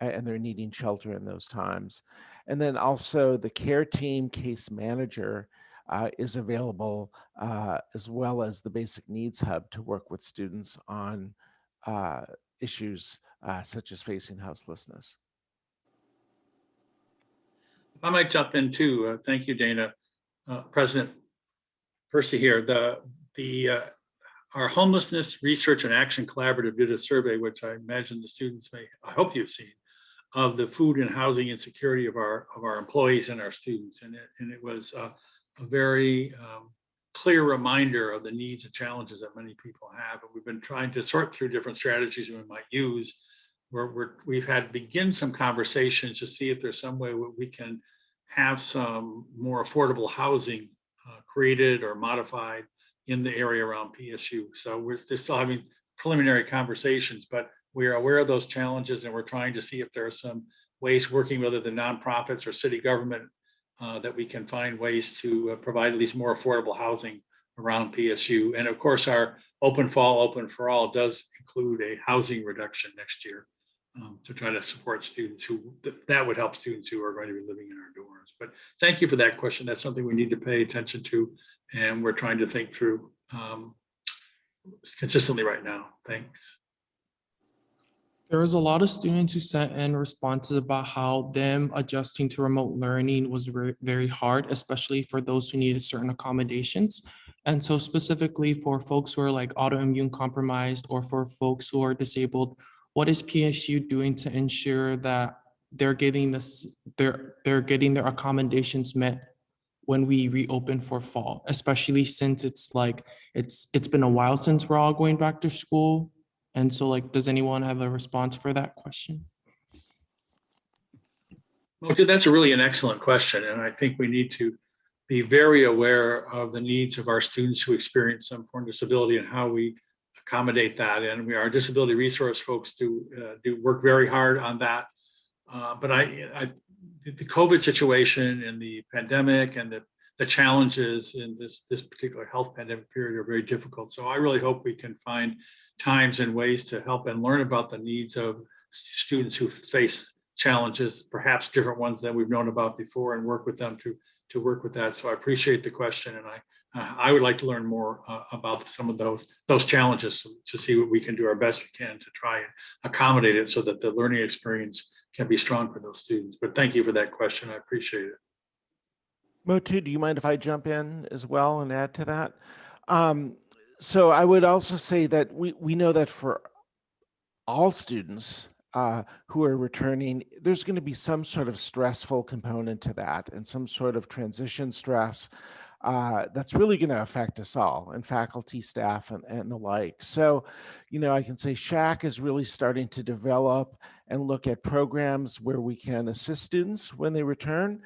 and they're needing shelter in those times. And then also the care team case manager is available, as well as the basic needs hub, to work with students on issues such as facing houselessness. If I might jump in too, thank you, Dana. President Percy here. our Homelessness Research and Action Collaborative did a survey, which I imagine the students I hope you've seen, of the food and housing insecurity of our employees and our students. And it was a very clear reminder of the needs and challenges that many people have. And we've been trying to sort through different strategies we might use. We've had begin some conversations to see if there's some way we can have some more affordable housing created or modified in the area around PSU. So we're still having preliminary conversations, but we are aware of those challenges, and we're trying to see if there are some ways, working with the nonprofits or city government, that we can find ways to provide at least more affordable housing around PSU. And of course, our Open Fall, Open for All does include a housing reduction next year to try to support students that would help students who are going to be living in our dorms. But thank you for that question. That's something we need to pay attention to, and we're trying to think through consistently right now. Thanks. There was a lot of students who sent in responses about how them adjusting to remote learning was very hard, especially for those who needed certain accommodations. And so specifically for folks who are like autoimmune compromised or for folks who are disabled, what is PSU doing to ensure that they're getting they're getting their accommodations met when we reopen for fall, especially since it's been a while since we're all going back to school? And so like, does anyone have a response for that question? Okay, that's really an excellent question. And I think we need to be very aware of the needs of our students who experience some form of disability and how we accommodate that. And our disability resource folks do work very hard on that. But the COVID situation and the pandemic and the challenges in this particular health pandemic period are very difficult. So I really hope we can find times and ways to help and learn about the needs of students who face challenges, perhaps different ones than we've known about before, and work with them to work with that. So I appreciate the question, and I would like to learn more about some of those challenges to see what we can do our best we can to try and accommodate it so that the learning experience can be strong for those students. But thank you for that question. I appreciate it. Motu, do you mind if I jump in as well and add to that? So I would also say that we know that for all students who are returning, there's going to be some sort of stressful component to that and some sort of transition stress that's really going to affect us all, and faculty, staff, and the like. So, I can say SHAC is really starting to develop and look at programs where we can assist students when they return.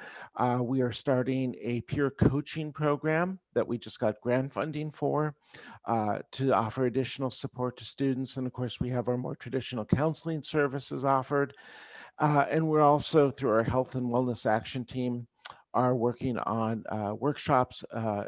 We are starting a peer coaching program that we just got grant funding for to offer additional support to students. And of course, we have our more traditional counseling services offered. And we're also, through our health and wellness action team, are working on workshops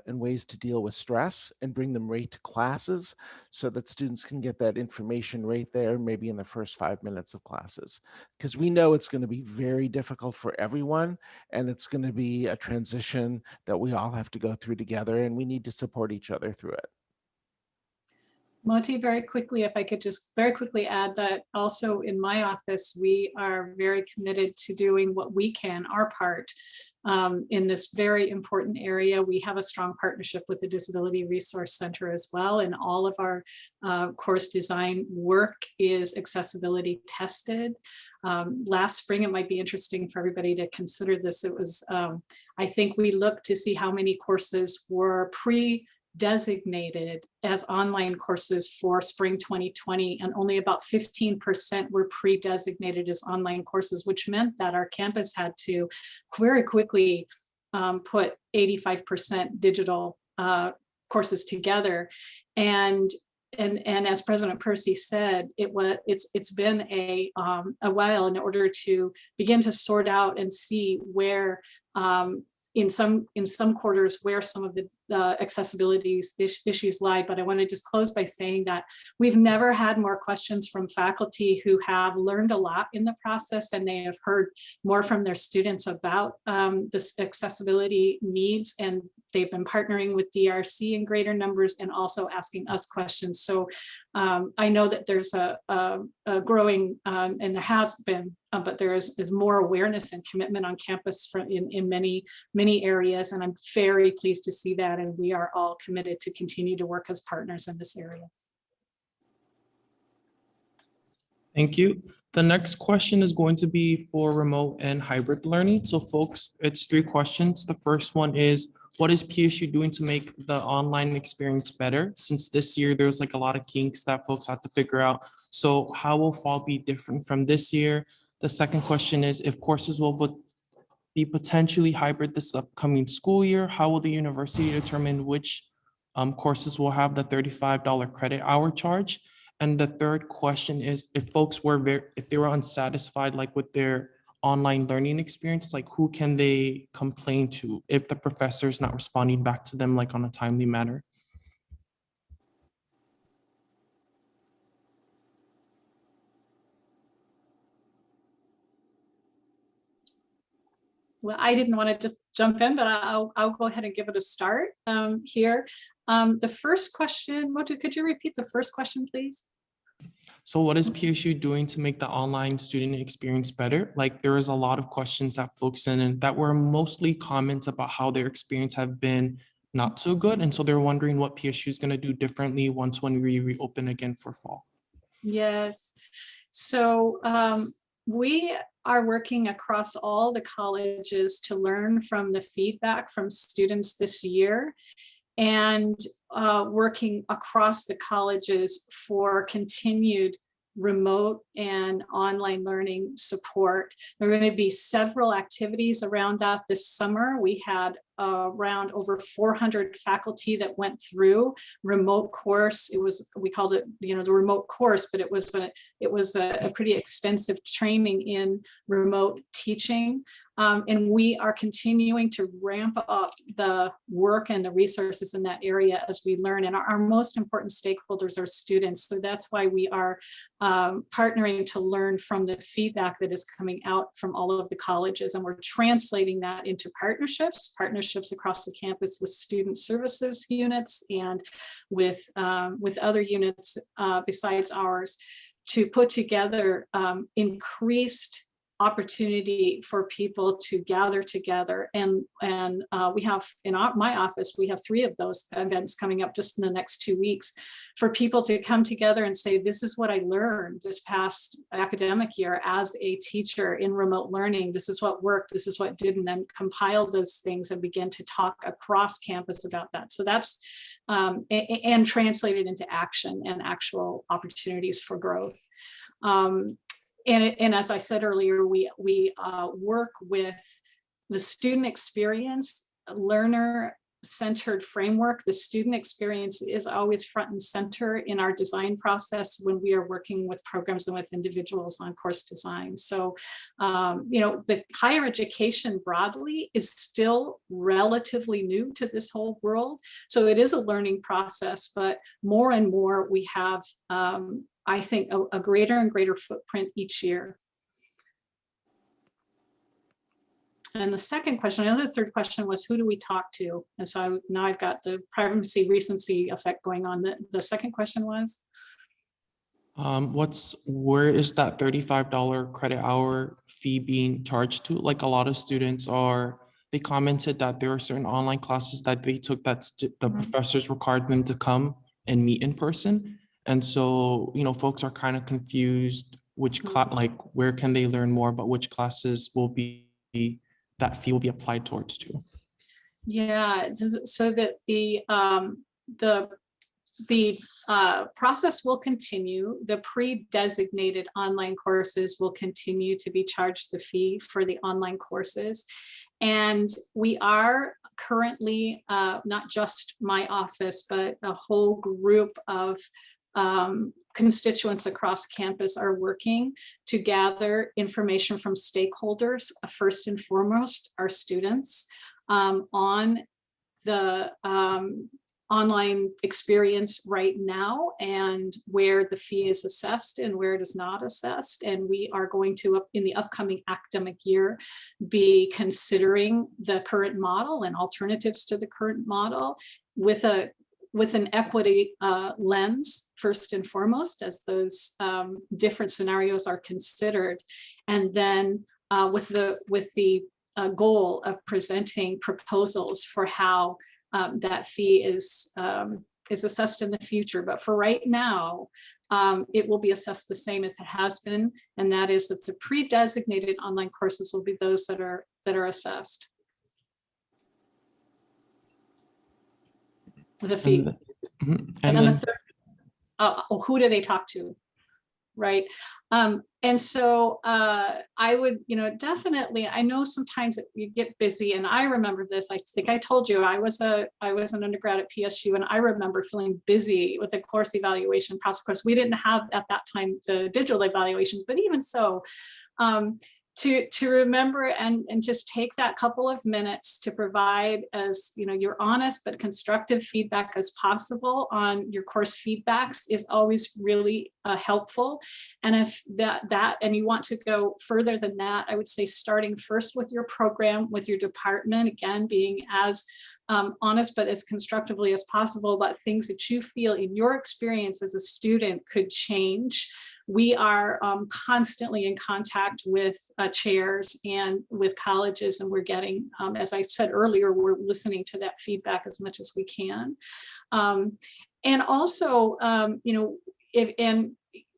and ways to deal with stress and bring them right to classes so that students can get that information right there, maybe in the first 5 minutes of classes. Because we know it's going to be very difficult for everyone, and it's going to be a transition that we all have to go through together, and we need to support each other through it. Moti, very quickly, if I could just very quickly add that also in my office, we are very committed to doing what we can, our part, in this very important area. We have a strong partnership with the Disability Resource Center as well, and all of our course design work is accessibility tested. Last spring, it might be interesting for everybody to consider this. It was, I think we looked to see how many courses were designated as online courses for spring 2020, and only about 15% were pre-designated as online courses, which meant that our campus had to very quickly put 85% digital courses together. And as President Percy said, it's been a while in order to begin to sort out and see where in some quarters where some of the accessibility issues lie. But I want to just close by saying that we've never had more questions from faculty who have learned a lot in the process, and they have heard more from their students about this accessibility needs, and they've been partnering with DRC in greater numbers and also asking us questions. So I know that there's a growing, and there has been, but there is more awareness and commitment on campus in many areas. And I'm very pleased to see that. And we are all committed to continue to work as partners in this area. Thank you. The next question is going to be for remote and hybrid learning. So folks, it's 3 questions. The first one is, what is PSU doing to make the online experience better? Since this year, there's like a lot of kinks that folks have to figure out. So how will fall be different from this year? The second question is, if courses will be potentially hybrid this upcoming school year, how will the university determine which courses will have the $35 credit hour charge? And the third question is, if folks were if they were unsatisfied like with their online learning experience, like who can they complain to if the professor is not responding back to them like on a timely manner? Well, I didn't want to just jump in, but I'll go ahead and give it a start here. The first question, Motu, could you repeat the first question, please? So what is PSU doing to make the online student experience better? Like there is a lot of questions that folks sent in that were mostly comments about how their experience have been not so good. And so they're wondering what PSU is going to do differently once when we reopen again for fall. Yes. So we are working across all the colleges to learn from the feedback from students this year, and working across the colleges for continued remote and online learning support. There are going to be several activities around that this summer. We had around over 400 faculty that went through remote course. It was, we called it, the remote course, but it was a pretty extensive training in remote teaching. And we are continuing to ramp up the work and the resources in that area as we learn. And our most important stakeholders are students. So that's why we are partnering to learn from the feedback that is coming out from all of the colleges. And we're translating that into partnerships across the campus with student services units and with other units besides ours, to put together increased opportunity for people to gather together. And we have in my office, we have 3 of those events coming up just in the next 2 weeks, for people to come together and say, this is what I learned this past academic year as a teacher in remote learning. This is what worked, this is what didn't, and compile those things and begin to talk across campus about that. So that's, and translate it into action and actual opportunities for growth. And as I said earlier, we work with the student experience, learner-centered framework. The student experience is always front and center in our design process when we are working with programs and with individuals on course design. So, the higher education broadly is still relatively new to this whole world. So it is a learning process, but more and more we have, I think, a greater and greater footprint each year. And the second question, I know the third question was, who do we talk to? And so now I've got the privacy recency effect going on. The second question was? Where is that $35 credit hour fee being charged to? Like a lot of students they commented that there are certain online classes that they took that the professors required them to come and meet in person. And so, folks are kind of confused which class, like where can they learn more, but which classes will be, that fee will be applied towards to. Yeah, so that the process will continue. The pre-designated online courses will continue to be charged the fee for the online courses. And we are currently, not just my office, but a whole group of constituents across campus are working to gather information from stakeholders, first and foremost our students, on the online experience right now and where the fee is assessed and where it is not assessed. And we are going to, in the upcoming academic year, be considering the current model and alternatives to the current model with an equity lens, first and foremost, as those different scenarios are considered. And then with the goal of presenting proposals for how that fee is assessed in the future. But for right now, it will be assessed the same as it has been, and that is that the pre-designated online courses will be those that are assessed with a fee. And then the third, who do they talk to? Right. And so I would, definitely, I know sometimes you get busy, and I remember this. I think I told you I was an undergrad at PSU, and I remember feeling busy with the course evaluation process. Of course, we didn't have at that time the digital evaluations, but even so, to remember and just take that couple of minutes to provide as your honest but constructive feedback as possible on your course feedbacks is always really helpful. And if that and you want to go further than that, I would say starting first with your program, with your department, again being as honest but as constructively as possible about things that you feel in your experience as a student could change. We are constantly in contact with chairs and with colleges, and we're getting, as I said earlier, we're listening to that feedback as much as we can. And also,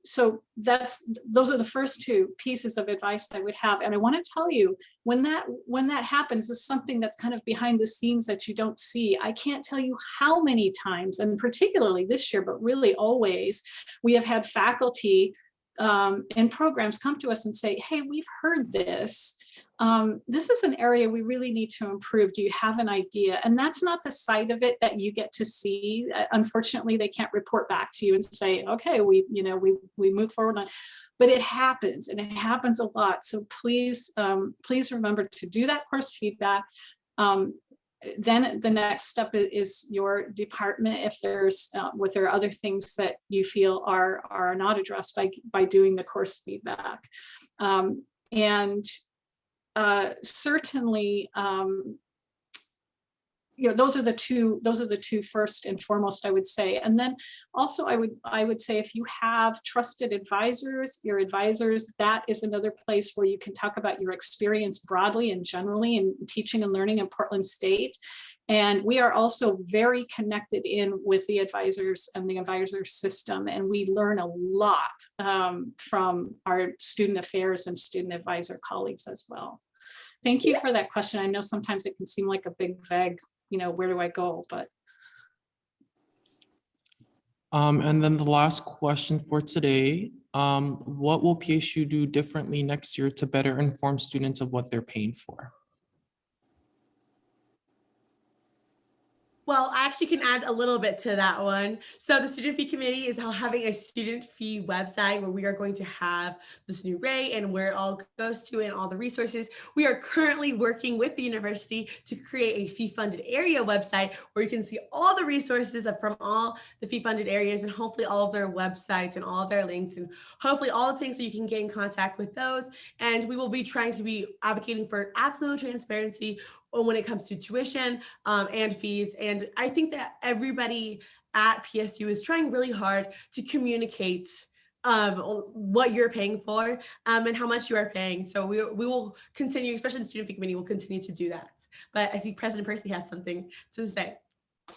so those are the first two pieces of advice I would have. And I want to tell you, when that happens, is something that's kind of behind the scenes that you don't see. I can't tell you how many times, and particularly this year, but really always, we have had faculty and programs come to us and say, hey, we've heard this. This is an area we really need to improve. Do you have an idea? And that's not the side of it that you get to see. Unfortunately, they can't report back to you and say, okay, we move forward on, but it happens, and it happens a lot. So please remember to do that course feedback. Then the next step is your department. If there are other things that you feel are not addressed by doing the course feedback, and certainly, those are the two first and foremost, I would say. And then also I would say, if you have trusted advisors, your advisors, that is another place where you can talk about your experience broadly and generally in teaching and learning in Portland State. And we are also very connected in with the advisors and the advisor system. And we learn a lot from our student affairs and student advisor colleagues as well. Thank you for that question. I know sometimes it can seem like a big vague, where do I go? But and then the last question for today, what will PSU do differently next year to better inform students of what they're paying for? Well, I actually can add a little bit to that one. So the student fee committee is having a student fee website where we are going to have this new rate and where it all goes to and all the resources. We are currently working with the university to create a fee funded area website where you can see all the resources from all the fee funded areas and hopefully all of their websites and all of their links and hopefully all the things that you can get in contact with those. And we will be trying to be advocating for absolute transparency when it comes to tuition and fees. And I think that everybody at PSU is trying really hard to communicate what you're paying for and how much you are paying. So we will continue, especially the student fee committee will continue to do that. But I think President Percy has something to say.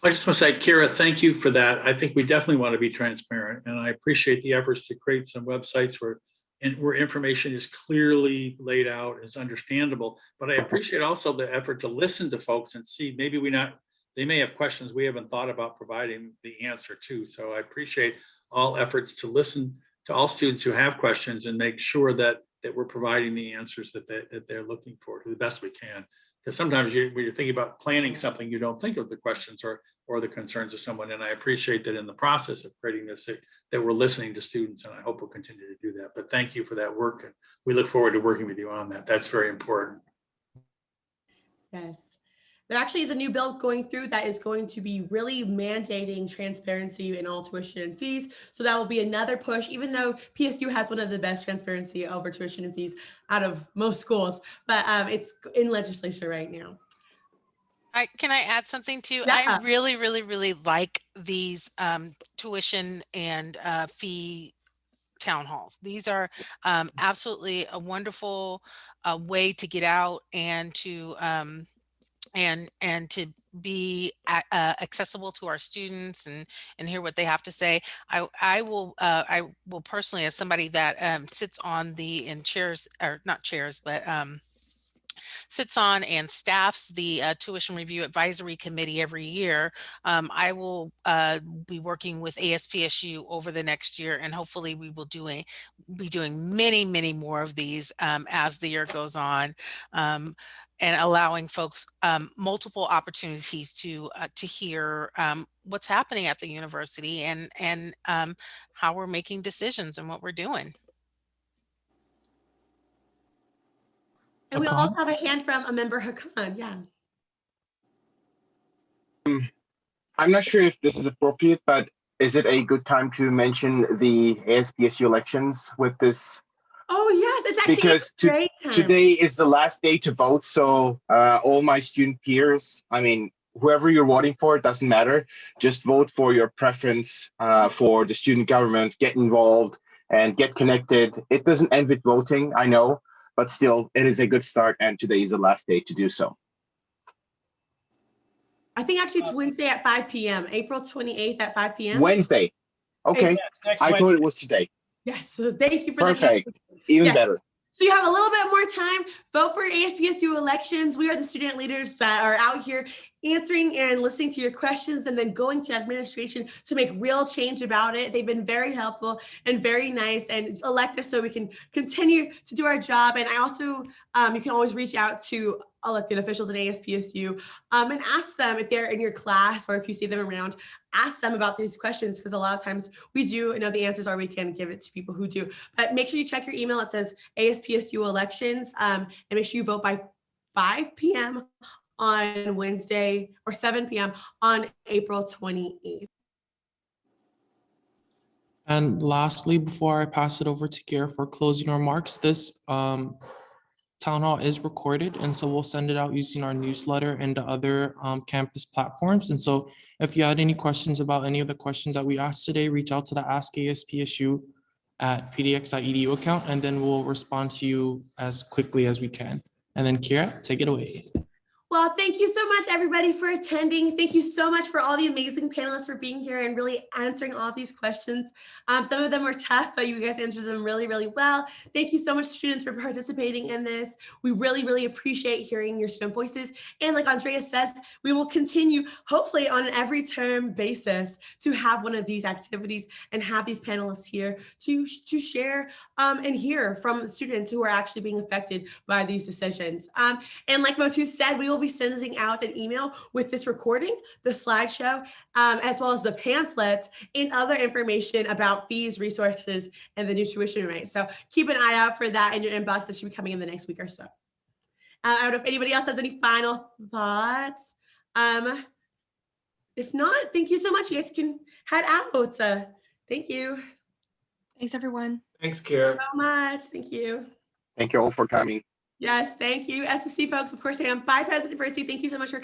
I just want to say, Kira, thank you for that. I think we definitely want to be transparent, and I appreciate the efforts to create some websites where information is clearly laid out, is understandable. But I appreciate also the effort to listen to folks and see maybe they may have questions we haven't thought about providing the answer to. So I appreciate all efforts to listen to all students who have questions and make sure that we're providing the answers that they're looking for to the best we can. Because sometimes when you're thinking about planning something, you don't think of the questions or the concerns of someone. And I appreciate that in the process of creating this, that we're listening to students, and I hope we'll continue to do that. But thank you for that work, and we look forward to working with you on that. That's very important. Yes. There actually is a new bill going through that is going to be really mandating transparency in all tuition and fees. So that will be another push, even though PSU has one of the best transparency over tuition and fees out of most schools, but it's in legislature right now. Can I add something too? Yeah. I really, really, really like these tuition and fee town halls. These are absolutely a wonderful way to get out and to to be accessible to our students and hear what they have to say. I will personally, as somebody that sits on the in chairs, or not chairs, but sits on and staffs the Tuition Review Advisory Committee every year. I will be working with ASPSU over the next year, and hopefully we will be doing many, many more of these as the year goes on. And allowing folks multiple opportunities to hear what's happening at the university and how we're making decisions and what we're doing. And we also have a hand from a member, Hakan. Yeah. I'm not sure if this is appropriate, but is it a good time to mention the ASPSU elections with this? Oh yes, it's actually because a great time. Today is the last day to vote. So all my student peers, I mean, whoever you're voting for, it doesn't matter. Just vote for your preference for the student government, get involved and get connected. It doesn't end with voting, I know, but still it is a good start. And today is the last day to do so. I think actually it's Wednesday at 5 p.m. April 28th at 5 p.m. Wednesday. Okay. Yes, I thought it was today. Yes. So thank you for Perfect. Even better. So you have a little bit more time. Vote for ASPSU elections. We are the student leaders that are out here answering and listening to your questions and then going to administration to make real change about it. They've been very helpful and very nice and elect us so we can continue to do our job. And I also, you can always reach out to elected officials in ASPSU and ask them if they're in your class or if you see them around, ask them about these questions because a lot of times we do know the answers or we can give it to people who do. But make sure you check your email. It says ASPSU elections and make sure you vote by 5 p.m. on Wednesday or 7 p.m. on April 28th. And lastly, before I pass it over to Kiera for closing remarks, this town hall is recorded, and so we'll send it out using our newsletter and the other campus platforms. And so if you had any questions about any of the questions that we asked today, reach out to the Ask ASPSU at pdx.edu account, and then we'll respond to you as quickly as we can. And then Kiera, take it away. Well, thank you so much, everybody, for attending. Thank you so much for all the amazing panelists for being here and really answering all these questions. Some of them were tough, but you guys answered them really, really well. Thank you so much, students, for participating in this. We really, really appreciate hearing your student voices. And like Andrea says, we will continue, hopefully on an every term basis, to have one of these activities and have these panelists here to share and hear from students who are actually being affected by these decisions. And like Motu said, we will be sending out an email with this recording, the slideshow, as well as the pamphlets and other information about fees, resources, and the new tuition rate. So keep an eye out for that in your inbox. That should be coming in the next week or so. I don't know if anybody else has any final thoughts. If not, thank you so much. You guys can head out. Thank you. Thanks, everyone. Thanks, Kiera. So much. Thank you. Thank you all for coming. Yes, thank you. SSC folks, of course, I am. Bye, President Percy. Thank you so much for